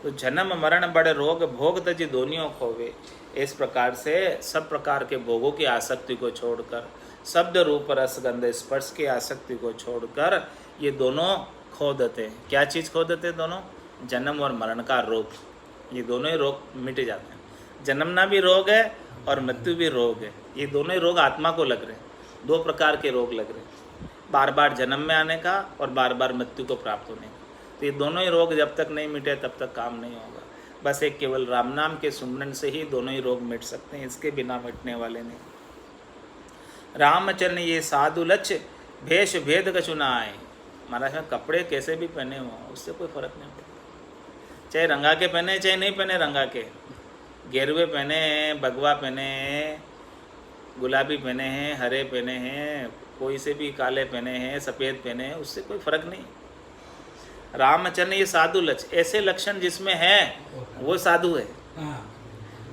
तो जन्म मरण बड़े रोग, भोग तजि दोनियों खोवे। इस प्रकार से सब प्रकार के भोगों की आसक्ति को छोड़कर, शब्द रूप रस गंध स्पर्श की आसक्ति को छोड़कर ये दोनों खो देते हैं। क्या चीज़ खो देते हैं दोनों? जन्म और मरण का रोग। ये दोनों ही रोग मिट जाते हैं। जन्मना भी रोग है और मृत्यु भी रोग है। ये दोनों ही रोग आत्मा को लग रहे हैं। दो प्रकार के रोग लग रहे हैं, बार बार जन्म में आने का और बार बार मृत्यु को प्राप्त होने का। तो ये दोनों ही रोग जब तक नहीं मिटे तब तक काम नहीं होगा। बस एक केवल राम नाम के सुमरन से ही दोनों ही रोग मिट सकते हैं, इसके बिना मिटने वाले नहीं। रामचरण ये साधु लक्ष्य, भेष भेद कछु ना आए। महाराज में कपड़े कैसे भी पहने हों उससे कोई फर्क नहीं पड़ता, चाहे रंगा के पहने चाहे नहीं पहने रंगा के, गेरुए पहने हैं, भगवा पहने हैं, गुलाबी पहने हैं, हरे पहने हैं, कोई से भी काले पहने हैं, सफ़ेद पहने हैं, उससे कोई फर्क नहीं। रामचरण ये साधु लक्ष्य, ऐसे लक्षण जिसमें है वो साधु है।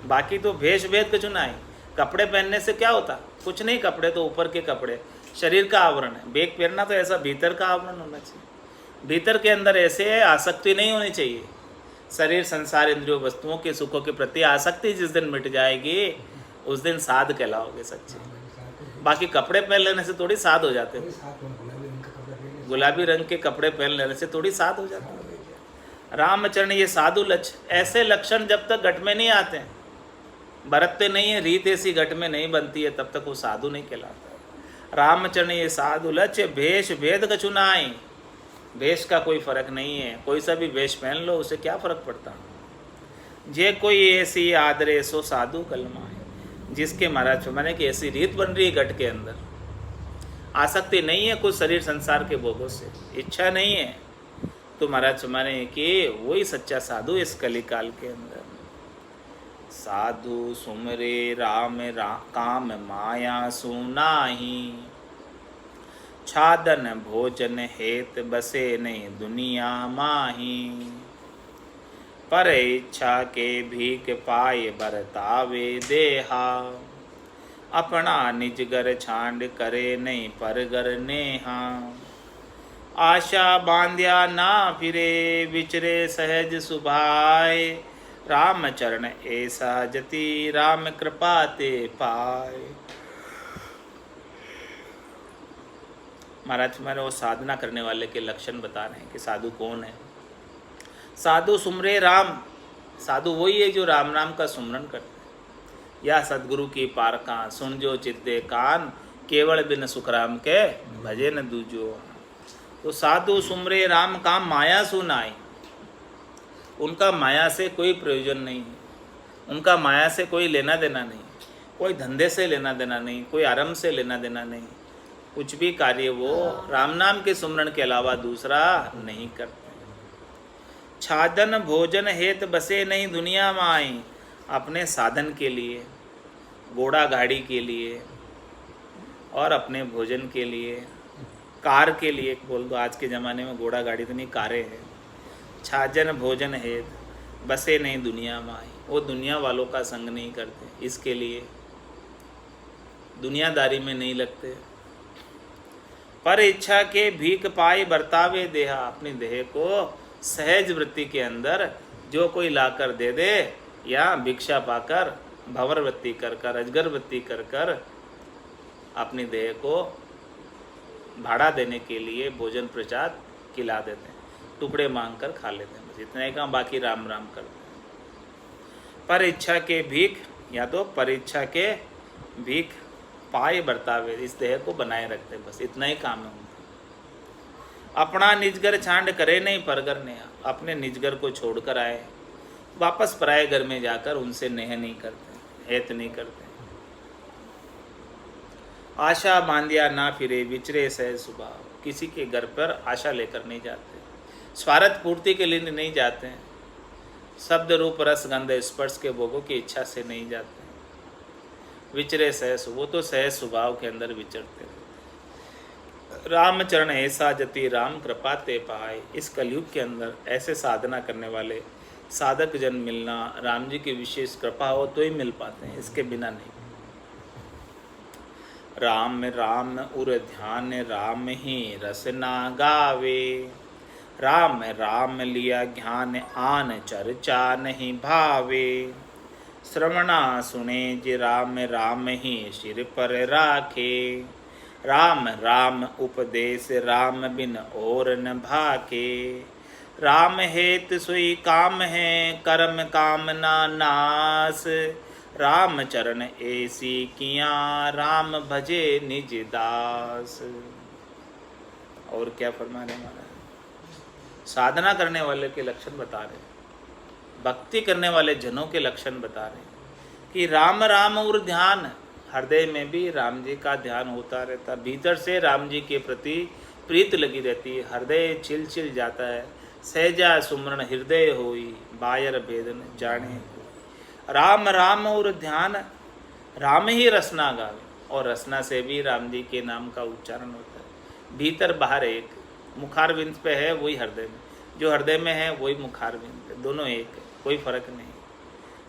बाकी तो भेष भेद कछु ना है। कपड़े पहनने से क्या होता? कुछ नहीं, कपड़े तो ऊपर के कपड़े, शरीर का आवरण है। बेग पहनना तो ऐसा भीतर का आवरण होना चाहिए। भीतर के अंदर ऐसे आसक्ति नहीं होनी चाहिए। शरीर संसार इंद्रियों वस्तुओं के सुखों के प्रति आसक्ति जिस दिन मिट जाएगी उस दिन साध कहलाओगे सच्चे। बाकी कपड़े पहन लेने से थोड़ी साध हो जाते गुलाबी रंग के कपड़े पहन लेने से थोड़ी साध हो जाते हैं। रामचरण ये साधु लक्ष्य, ऐसे लक्षण जब तक घट में नहीं आते हैं, बरतते नहीं है, रीत ऐसी घट में नहीं बनती है, तब तक वो साधु नहीं कहलाता। रामचरण ये साधु लक्ष्य, भेष भेद कछु ना आए। वेश का कोई फर्क नहीं है, कोई सा भी वेश पहन लो उसे क्या फर्क पड़ता। जे कोई ऐसी आदरे सो साधु कलमाए। जिसके महाराज माने कि ऐसी रीत बन रही है घट के अंदर, आसक्ति नहीं है कुछ शरीर संसार के भोगों से, इच्छा नहीं है, तो महाराज माने कि वही सच्चा साधु इस कलिकाल के अंदर। साधु सुमरे राम काम माया सुनाही, छादन भोजन हेत बसे नहीं दुनिया माही। पर इच्छा के भीख पाए बरतावे देहा, अपना निज घर छांड करे नहीं पर घर नेहा। आशा बांध्या ना फिरे विचरे सहज सुभाए, राम चरण ऐसा जति राम कृपा ते पाए। महाराज हमारे वो साधना करने वाले के लक्षण बता रहे हैं कि साधु कौन है। साधु सुमरे राम, साधु वही है जो राम नाम का सुमरन करते हैं। या सदगुरु की पारका सुन जो चित्ते कान, केवल बिन सुखराम के भजे न दूजो। तो साधु सुमरे राम काम माया सुनाई, उनका माया से कोई प्रयोजन नहीं है, उनका माया से कोई लेना देना नहीं, कोई धंधे से लेना देना नहीं, कोई आराम से लेना देना नहीं, कुछ भी कार्य वो राम नाम के सुमरण के अलावा दूसरा नहीं करते। छादन भोजन हेत बसे नहीं दुनिया माई, अपने साधन के लिए, घोड़ा गाड़ी के लिए और अपने भोजन के लिए, कार के लिए बोल दो, आज के ज़माने में घोड़ा गाड़ी तो नहीं, कारें हैं। छाजन भोजन हेत बसे नहीं दुनिया माई, वो दुनिया वालों का संग नहीं करते, इसके लिए दुनियादारी में नहीं लगते। पर इच्छा के भीख पाए बर्तावे देहा, अपनी देह को सहज वृत्ति के अंदर जो कोई लाकर दे दे, या भिक्षा पाकर भंवर वृत्ति कर कर, अजगर वृत्ति कर कर अपनी देह को भाड़ा देने के लिए भोजन प्रसाद खिला देते हैं, टुकड़े मांग कर खा लेते हैं, बस इतना ही काम, बाकी राम राम करते हैं। पर इच्छा के भीख, या तो परीक्षा के भीख पाए बर्तावे, इस देह को बनाए रखते हैं, बस इतना ही काम है उनका। अपना निजगर छांड करे नहीं परगर ने, अपने निजगर को छोड़कर आए, वापस पराए घर में जाकर उनसे नेह नहीं करते, हेत नहीं करते। आशा बांधिया ना फिरे विचरे सहज स्वभाव, किसी के घर पर आशा लेकर नहीं जाते, स्वार्थ पूर्ति के लिए नहीं जाते हैं, शब्द रूप रस गंध स्पर्श के भोगों की इच्छा से नहीं जाते। विचरे सहज, वो तो सहज स्वभाव के अंदर विचरते हैं। रामचरण ऐसा जति राम कृपा ते पाए, इस कलयुग के अंदर ऐसे साधना करने वाले साधक जन मिलना, राम जी की विशेष कृपा हो तो ही मिल पाते हैं, इसके बिना नहीं। राम राम उर ध्यान राम ही रसना गावे, राम राम लिया ज्ञान आन चर्चा नहीं भावे। श्रवणा सुने जे राम राम ही सिर पर राखे, राम राम उपदेश राम बिन और न भाके। राम हेत सोई काम है कर्म कामना नास, राम चरण ऐसी किया राम भजे निज दास। और क्या फरमा रहे महाराज, साधना करने वाले के लक्षण बता रहे, भक्ति करने वाले जनों के लक्षण बता रहे कि राम राम और ध्यान, हृदय में भी राम जी का ध्यान होता रहता, भीतर से राम जी के प्रति प्रीत लगी रहती है, हृदय चिल चिल जाता है। सहजा सुमरण हृदय होई, बायर भेदन जाने। राम राम और ध्यान, राम ही रसना गावे, और रसना से भी राम जी के नाम का उच्चारण होता है। भीतर बाहर एक, मुखारविंद पे है वही हृदय में, जो हृदय में है वही मुखारविंद है, दोनों एक है, कोई फर्क नहीं।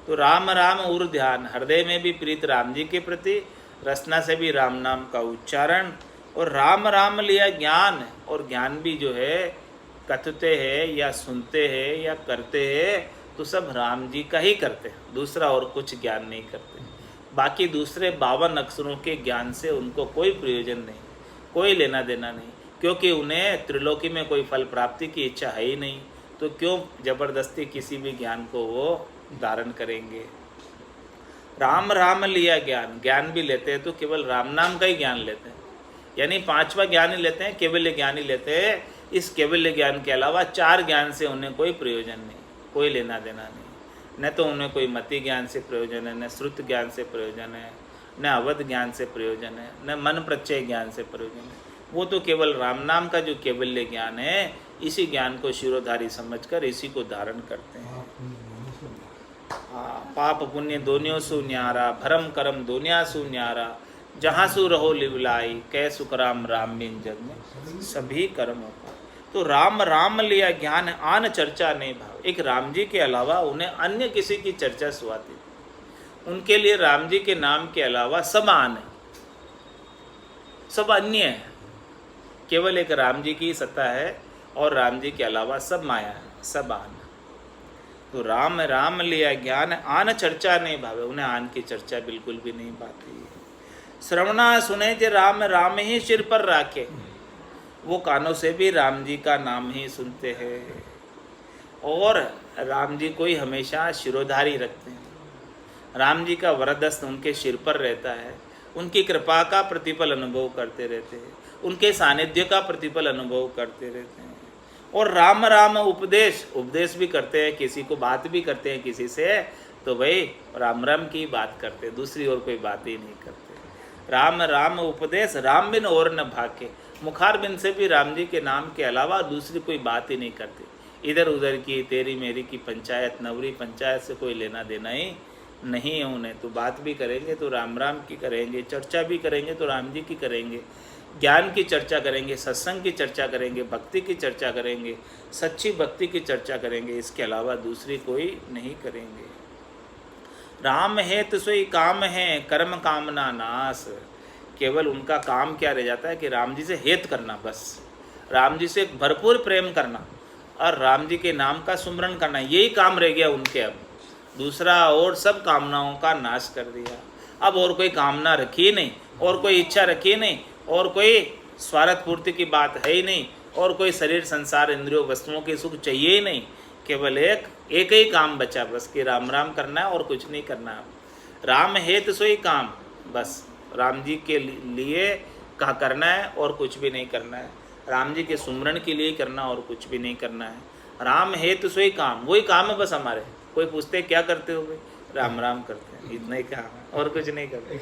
तो राम राम और ध्यान, हृदय में भी प्रीत राम जी के प्रति, रसना से भी राम नाम का उच्चारण, और राम राम लिया ज्ञान, और ज्ञान भी जो है कथते हैं या सुनते हैं या करते हैं तो सब राम जी का ही करते हैं, दूसरा और कुछ ज्ञान नहीं करते। बाकी दूसरे 52 अक्षरों के ज्ञान से उनको कोई प्रयोजन नहीं, कोई लेना देना नहीं, क्योंकि उन्हें त्रिलोकी में कोई फल प्राप्ति की इच्छा है ही नहीं, तो क्यों जबरदस्ती किसी भी ज्ञान को वो धारण करेंगे। राम राम लिया ज्ञान, ज्ञान भी लेते हैं तो केवल राम नाम का ही ज्ञान लेते हैं, यानी 5वां ज्ञान ही लेते हैं, केवल्य ज्ञान ही लेते हैं। इस केवल्य ज्ञान के अलावा 4 ज्ञान से उन्हें कोई प्रयोजन नहीं, कोई लेना देना नहीं। न तो उन्हें कोई मति ज्ञान से प्रयोजन है, न श्रुत ज्ञान से प्रयोजन है, न अवध ज्ञान से प्रयोजन है, न मन प्रत्यय ज्ञान से प्रयोजन है। वो तो केवल राम नाम का जो केवल्य ज्ञान है, इसी ज्ञान को शिरोधारी समझकर इसी को धारण करते हैं। हाँ, पाप पुण्य दोनियों सु न्यारा, भरम करम दोनिया सु न्यारा, जहाँ सु रहो लिवलाई, कै सुखराम राम बिन जग में सभी कर्म होता। तो राम राम लिया ज्ञान आन चर्चा नहीं भाव, एक राम जी के अलावा उन्हें अन्य किसी की चर्चा सुहाती, उनके लिए राम जी के नाम के अलावा सब आन है, सब अन्य है, केवल एक राम जी की सत्ता है, और राम जी के अलावा सब माया है, सब आन। तो राम राम लिया ज्ञान आन चर्चा नहीं भावे, उन्हें आन की चर्चा बिल्कुल भी नहीं पाती। श्रवणा सुने जे राम राम ही सिर पर राखे, वो कानों से भी राम जी का नाम ही सुनते हैं, और राम जी को ही हमेशा शिरोधारी रखते हैं। राम जी का वरदस्त उनके सिर पर रहता है, उनकी कृपा का प्रतिफल अनुभव करते रहते हैं, उनके सानिध्य का प्रतिफल अनुभव करते रहते हैं। और राम राम उपदेश भी करते हैं, किसी को बात भी करते हैं किसी से, तो भाई राम राम की बात करते हैं, दूसरी और कोई बात ही नहीं करते। राम राम उपदेश, राम बिन और न भाके, मुखार बिन से भी राम जी के नाम के अलावा दूसरी कोई बात ही नहीं करते। इधर उधर की तेरी मेरी की पंचायत, नवरी पंचायत से कोई लेना देना ही नहीं है उन्हें। तो बात भी करेंगे तो राम राम की करेंगे, चर्चा भी करेंगे तो राम जी की करेंगे, ज्ञान की चर्चा करेंगे, सत्संग की चर्चा करेंगे, भक्ति की चर्चा करेंगे, सच्ची भक्ति की चर्चा करेंगे, इसके अलावा दूसरी कोई नहीं करेंगे। राम है तो सोई काम है, कर्म कामना नाश। केवल उनका काम क्या रह जाता है कि राम जी से हेत करना, बस राम जी से भरपूर प्रेम करना और राम जी के नाम का सुमरन करना, यही काम रह गया उनके। अब दूसरा और सब कामनाओं का नाश कर दिया। अब और कोई कामना रखी नहीं, और कोई इच्छा रखी नहीं, और कोई स्वार्थ पूर्ति की बात है ही नहीं, और कोई शरीर संसार इंद्रियों वस्तुओं के सुख चाहिए ही नहीं। केवल एक ही काम बचा बस कि राम राम करना है और कुछ नहीं करना है। राम है तो सोई काम, बस राम जी के लिए का करना है और कुछ भी नहीं करना है। राम जी के सुमरन के लिए करना और कुछ भी नहीं करना है। राम है तो सोई काम, वही काम है बस हमारे। कोई पूछते क्या करते हो भाई, राम राम करते हैं, इतना ही काम है और कुछ नहीं करते।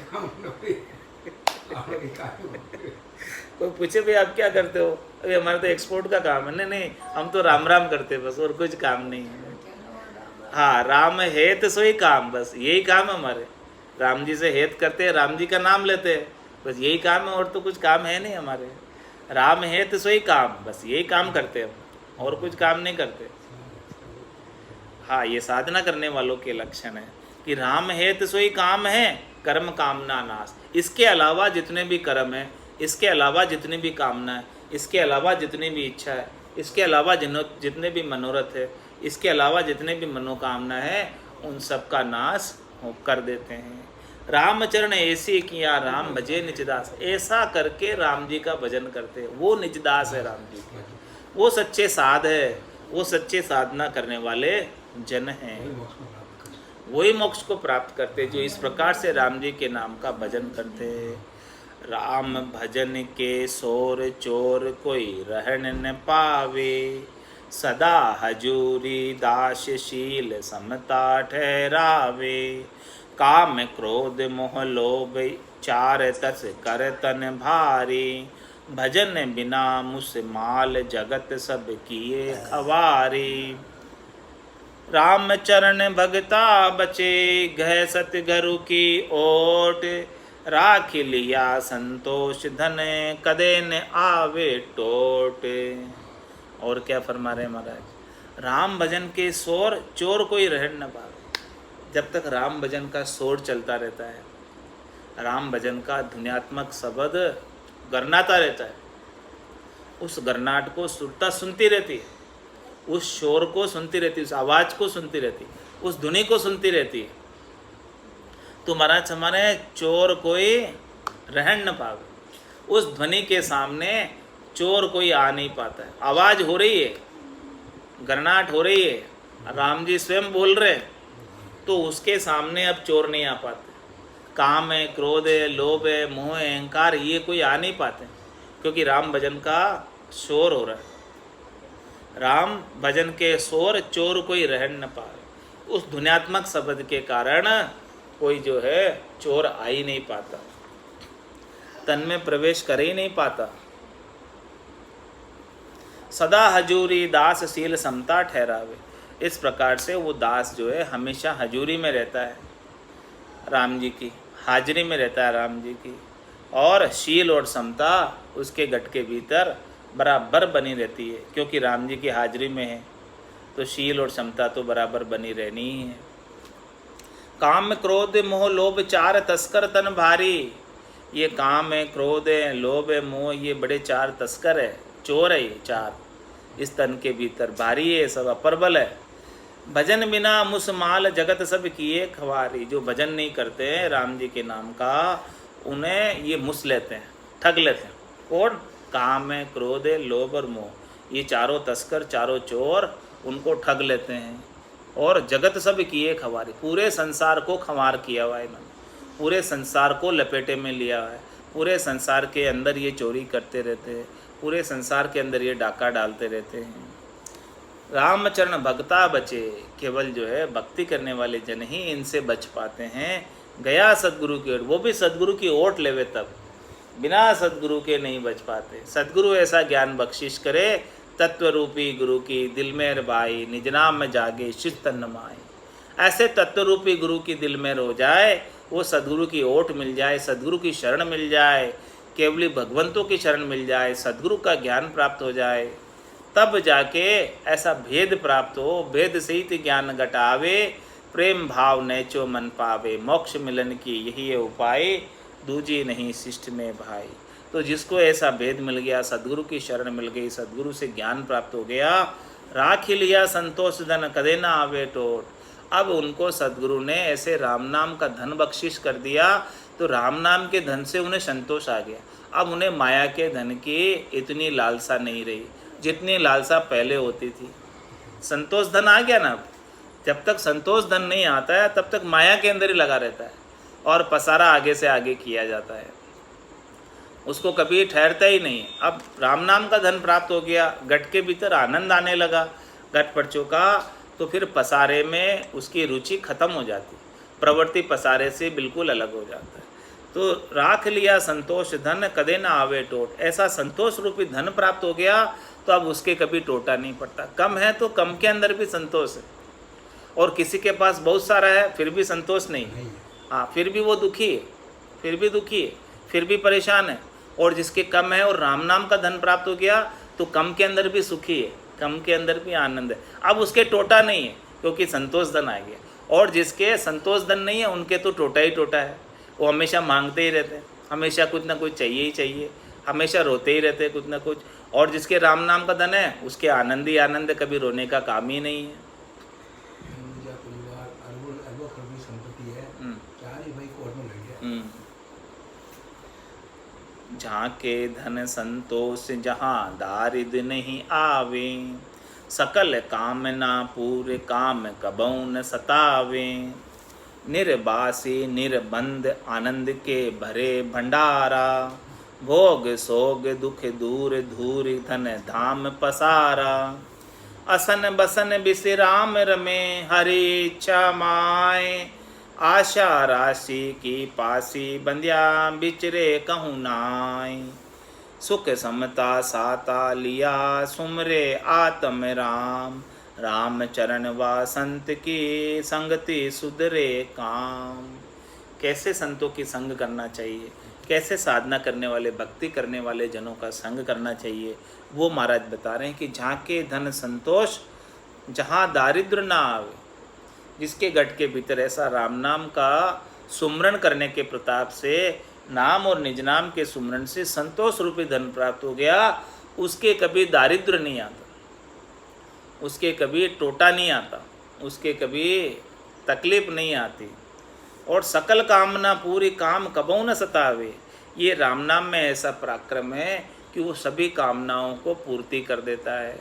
कोई पूछे भाई आप क्या करते हो, अभी हमारा तो एक्सपोर्ट का काम है, नहीं नहीं हम तो राम राम करते हैं बस, और कुछ काम नहीं है। हाँ, राम है तो सोई काम, बस यही काम है हमारे। राम जी से हेत करते हैं, राम जी का नाम लेते हैं, बस यही काम है, और तो कुछ काम है नहीं हमारे। राम है तो सोई काम, बस यही काम करते हैं हम, और कुछ काम नहीं करते। हाँ, ये साधना करने वालों के लक्षण है कि राम है तो सोई काम है, कर्म कामना नाश। इसके अलावा जितने भी कर्म है, इसके अलावा जितनी भी कामना है, इसके अलावा जितनी भी इच्छा है, इसके अलावा जितने भी मनोरथ है, इसके अलावा जितने भी मनोकामना है, उन सब का नाश कर देते हैं। रामचरण ऐसे किया राम भजे निजदास, ऐसा करके राम जी का भजन करते हैं, वो निजदास है राम जी के, वो सच्चे साध है, वो सच्चे साधना करने वाले जन हैं, वही मोक्ष को प्राप्त करते जो इस प्रकार से राम जी के नाम का भजन करते हैं। राम भजन के सोर चोर कोई रहन न पावे, सदा हजूरी दासशील समता ठहरावे। काम क्रोध मोह लोभ चार तस कर तन भारी, भजन बिना मुसमाल जगत सब किए खवारी। राम चरण भगता बचे गह सतगुरु की ओट, राख लिया संतोष धन कदे न आवे टोट। और क्या फरमा रहे महाराज, राम भजन के शोर चोर कोई रहन न पावे। जब तक राम भजन का शोर चलता रहता है, राम भजन का ध्वन्यात्मक शब्द गरनाता रहता है, उस गरनाट को सुरता सुनती रहती है, उस शोर को सुनती रहती है, उस आवाज़ को सुनती रहती है, उस धुनी को सुनती रहती है, तो महाराज हमारे चोर कोई रहन न पावे। उस ध्वनि के सामने चोर कोई आ नहीं पाता है। आवाज़ हो रही है, गरनाट हो रही है, राम जी स्वयं बोल रहे हैं, तो उसके सामने अब चोर नहीं आ पाते। काम है, क्रोध है, लोभ है, मोह है, अहंकार, ये कोई आ नहीं पाते, क्योंकि राम भजन का शोर हो रहा है। राम भजन के शोर चोर कोई रहन न पाए। उस ध्वन्यात्मक शब्द के कारण कोई जो है चोर आ ही नहीं पाता, तन में प्रवेश कर ही नहीं पाता। सदा हजूरी दास शील समता ठहरावे। इस प्रकार से वो दास जो है हमेशा हजूरी में रहता है, राम जी की हाजिरी में रहता है राम जी की, और शील और समता उसके गट के भीतर बराबर बनी रहती है, क्योंकि राम जी की हाजिरी में है तो शील और समता तो बराबर बनी रहनी ही है। काम क्रोध मोह लोभ चार तस्कर तन भारी। ये काम है, क्रोध है, लोभ है, मोह, ये बड़े चार तस्कर है, चोर है, ये चार इस तन के भीतर भारी है, सब अप्रबल है। भजन बिना मुसमाल जगत सब किए खवारी। जो भजन नहीं करते हैं राम जी के नाम का, उन्हें ये मुस लेते हैं, ठग लेते हैं। कौन? काम है, क्रोध है, लोभ और मोह, ये चारों तस्कर, चारों चोर उनको ठग लेते हैं। और जगत सब किए खवारी, पूरे संसार को खंवार किया हुआ है इन्होंने, पूरे संसार को लपेटे में लिया है, पूरे संसार के अंदर ये चोरी करते रहते हैं, पूरे संसार के अंदर ये डाका डालते रहते हैं। रामचरण भक्ता बचे, केवल जो है भक्ति करने वाले जन ही इनसे बच पाते हैं। गया सदगुरु की ओर, वो भी सदगुरु की ओट लेवे तब, बिना सदगुरु के नहीं बच पाते। सदगुरु ऐसा ज्ञान बख्शिश करे, तत्व रूपी गुरु की दिल में भाई, निज नाम में जागे शिष तन माए। ऐसे तत्व रूपी गुरु की दिल में हो जाए, वो सदगुरु की ओट मिल जाए, सदगुरु की शरण मिल जाए, केवली भगवंतों की शरण मिल जाए, सदगुरु का ज्ञान प्राप्त हो जाए, तब जाके ऐसा भेद प्राप्त हो। भेद सहित ज्ञान घटावे, प्रेम भाव नैचो मन पावे, मोक्ष मिलन की यही है उपाय, दूजी नहीं शिष्ट में भाई। तो जिसको ऐसा भेद मिल गया, सदगुरु की शरण मिल गई, सदगुरु से ज्ञान प्राप्त हो गया, राख लिया संतोष धन कदे ना आवे टोट। अब उनको सदगुरु ने ऐसे राम नाम का धन बख्शिश कर दिया, तो राम नाम के धन से उन्हें संतोष आ गया। अब उन्हें माया के धन की इतनी लालसा नहीं रही जितनी लालसा पहले होती थी। संतोष धन आ गया ना, अब जब तक संतोष धन नहीं आता है तब तक माया के अंदर ही लगा रहता है और पसारा आगे से आगे किया जाता है, उसको कभी ठहरता ही नहीं। अब राम नाम का धन प्राप्त हो गया, घट के भीतर आनंद आने लगा, घट पड़ चुका, तो फिर पसारे में उसकी रुचि खत्म हो जाती, प्रवृत्ति पसारे से बिल्कुल अलग हो जाता है। तो राख लिया संतोष धन कदे ना आवे टोट, ऐसा संतोष रूपी धन प्राप्त हो गया तो अब उसके कभी टोटा नहीं पड़ता। कम है तो कम के अंदर भी संतोष है, और किसी के पास बहुत सारा है फिर भी संतोष नहीं है, हाँ फिर भी वो दुखी है, फिर भी दुखी है, फिर भी परेशान है। और जिसके कम है और राम नाम का धन प्राप्त हो गया तो कम के अंदर भी सुखी है, कम के अंदर भी आनंद है, अब उसके टोटा नहीं है क्योंकि संतोष धन आ गया। और जिसके संतोष धन नहीं है उनके तो टोटा ही टोटा है, वो हमेशा मांगते ही रहते हैं, हमेशा कुछ ना कुछ चाहिए ही चाहिए, हमेशा रोते ही रहते हैं कुछ ना कुछ। और जिसके राम नाम का धन है उसके आनंद ही आनंद, कभी रोने का काम ही नहीं है। परिवार अरबों खरबों संपत्ति है, चार भाई कोर्ट में लग गया। जहाँ के धन संतोष जहाँ दारिद्र नहीं आवे, सकल कामना पूरे काम कबहु न सतावे। निर्बासी निर्बंध आनंद के भरे भंडारा, भोग सोग दुख दूर धूर धन धाम पसारा। असन बसन विश्राम रमे हरि इच्छा माय, आशा राशि की पासी बंध्या बिचरे कहूँ नाय। सुख समता साता लिया सुमरे आत्म राम, राम चरण व संत की संगति सुधरे काम। कैसे संतों की संग करना चाहिए, कैसे साधना करने वाले भक्ति करने वाले जनों का संग करना चाहिए, वो महाराज बता रहे हैं कि जहाँ के धन संतोष जहाँ दारिद्र ना आवे। जिसके गट के भीतर ऐसा राम नाम का सुमरण करने के प्रताप से, नाम और निज नाम के सुमरण से संतोष रूपी धन प्राप्त हो गया, उसके कभी दारिद्र नहीं आता, उसके कभी टोटा नहीं आता, उसके कभी तकलीफ नहीं आती। और सकल कामना पूरी काम कबहु न सतावे। ये राम नाम में ऐसा पराक्रम है कि वो सभी कामनाओं को पूर्ति कर देता है,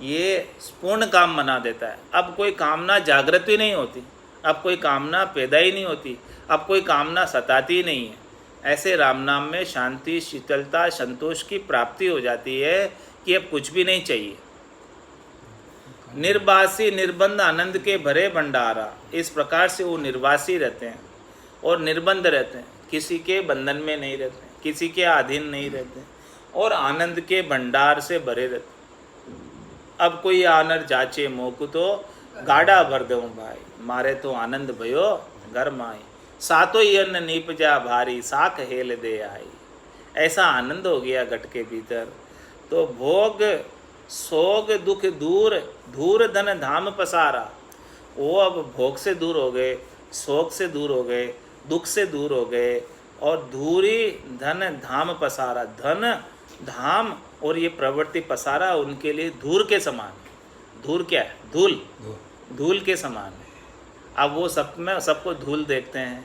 ये पूर्ण काम बना देता है। अब कोई कामना जागृत ही नहीं होती, अब कोई कामना पैदा ही नहीं होती, अब कोई कामना सताती ही नहीं है। ऐसे राम नाम में शांति शीतलता संतोष की प्राप्ति हो जाती है कि अब कुछ भी नहीं चाहिए। निर्वासी निर्बंध आनंद के भरे भंडारा, इस प्रकार से वो निर्वासी रहते हैं और निर्बंध रहते हैं, किसी के बंधन में नहीं रहते, किसी के अधीन नहीं रहते, और आनंद के भंडार से भरे रहते। अब कोई आनर जाचे मोकु तो गाड़ा भर दूँ भाई, मारे तो आनंद भयो घर माई। सातो ही अन्न नीपजा भारी, साख हेल दे आई। ऐसा आनंद हो गया घट के भीतर, तो भोग सोग दुख दूर धूर धन धाम पसारा। वो अब भोग से दूर हो गए, शोक से दूर हो गए, दुख से दूर हो गए, और धूरी धन धाम पसारा। धन धाम और ये प्रवृत्ति पसारा उनके लिए धूल के समान है। धूल क्या है? धूल, धूल के समान है। अब वो सब में सबको धूल देखते हैं,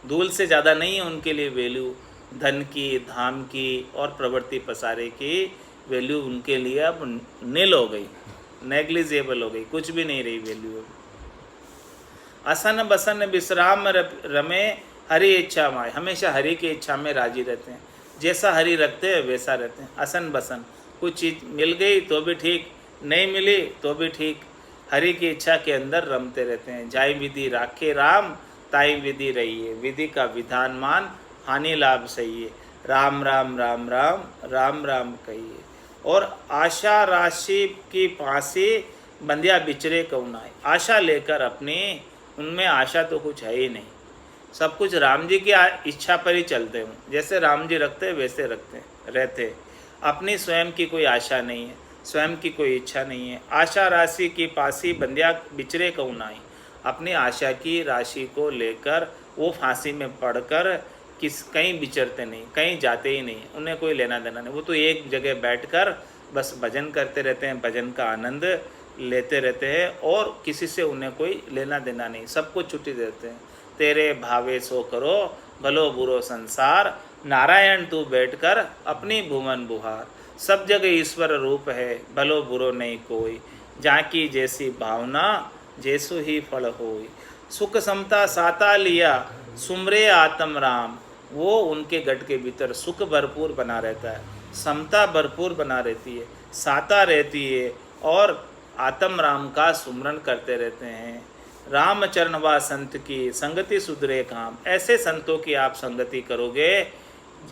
धूल से ज़्यादा नहीं है उनके लिए वैल्यू धन की, धाम की और प्रवृत्ति पसारे की वैल्यू उनके लिए अब नील हो गई, नेग्लिजेबल हो गई, कुछ भी नहीं रही वैल्यू। असन बसन विश्राम रमे हरि इच्छा माय, हमेशा हरि की इच्छा में राजी रहते हैं। जैसा हरि रखते हैं वैसा रहते हैं, असन बसन। कुछ चीज़ मिल गई तो भी ठीक, नहीं मिली तो भी ठीक, हरि की इच्छा के अंदर रमते रहते हैं। जाय विधि राखे राम, ताई विधि रहिए, विधि का विधान मान, हानि लाभ सहिए, राम राम राम राम राम राम कहिए। और आशा राशि की फांसी बंधिया बिचरे कौनाई, आशा लेकर अपनी, उनमें आशा तो कुछ है ही नहीं, सब कुछ राम जी की इच्छा पर ही चलते हूँ, जैसे राम जी रखते वैसे रखते रहते, अपनी स्वयं की कोई आशा नहीं है, स्वयं की कोई इच्छा नहीं है। आशा राशि की फांसी बंधिया बिचरे कौनाई, अपनी आशा की राशि को लेकर वो फांसी में पड़कर कहीं विचरते नहीं, कहीं जाते ही नहीं, उन्हें कोई लेना देना नहीं। वो तो एक जगह बैठकर बस भजन करते रहते हैं, भजन का आनंद लेते रहते हैं और किसी से उन्हें कोई लेना देना नहीं, सबको छुट्टी देते हैं। तेरे भावे सो करो भलो बुरो संसार, नारायण तू बैठकर अपनी भुवन बुहार। सब जगह ईश्वर रूप है, भलो बुरो नहीं कोई, जाकी जैसी भावना जैसो ही फल होई। सुख समता साता लिया सुमरे आत्म राम, वो उनके गट के भीतर सुख भरपूर बना रहता है, समता भरपूर बना रहती है, साता रहती है और आत्म राम का सुमरण करते रहते हैं। रामचरण व संत की संगति सुधरे काम, ऐसे संतों की आप संगति करोगे,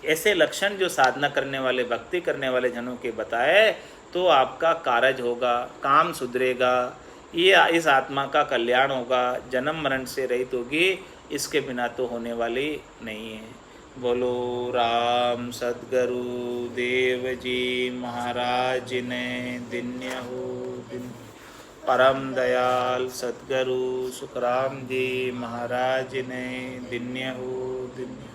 ऐसे लक्षण जो साधना करने वाले, भक्ति करने वाले जनों के बताए, तो आपका कारज होगा, काम सुधरेगा, ये इस आत्मा का कल्याण होगा, जन्म मरण से रहित होगी, इसके बिना तो होने वाली नहीं है। बोलो राम सद्गुरु देव जी महाराज ने दिन्य हो दिन। परम दयाल सद्गुरु सुखराम जी महाराज ने दिन्य हो दिन्य।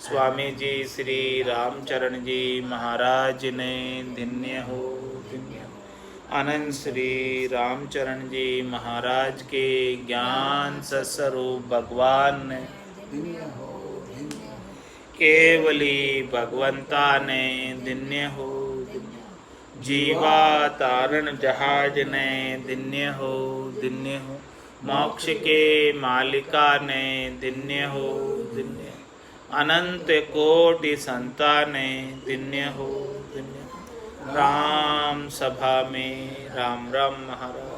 स्वामी जी श्री रामचरण जी महाराज ने दिन्य हो दिन्य। आनंद श्री रामचरण जी महाराज के ज्ञान सस्वरूप भगवान ने केवली भगवंता ने दिन्य हो दिन्य। जीवा तारण जहाज ने दिन्य हो दिन्य हो। मोक्ष के मालिका ने दिन्य हो दिन्य। अनंत कोटि संता ने दिन्य हो दिन्य। राम सभा में राम राम महाराज।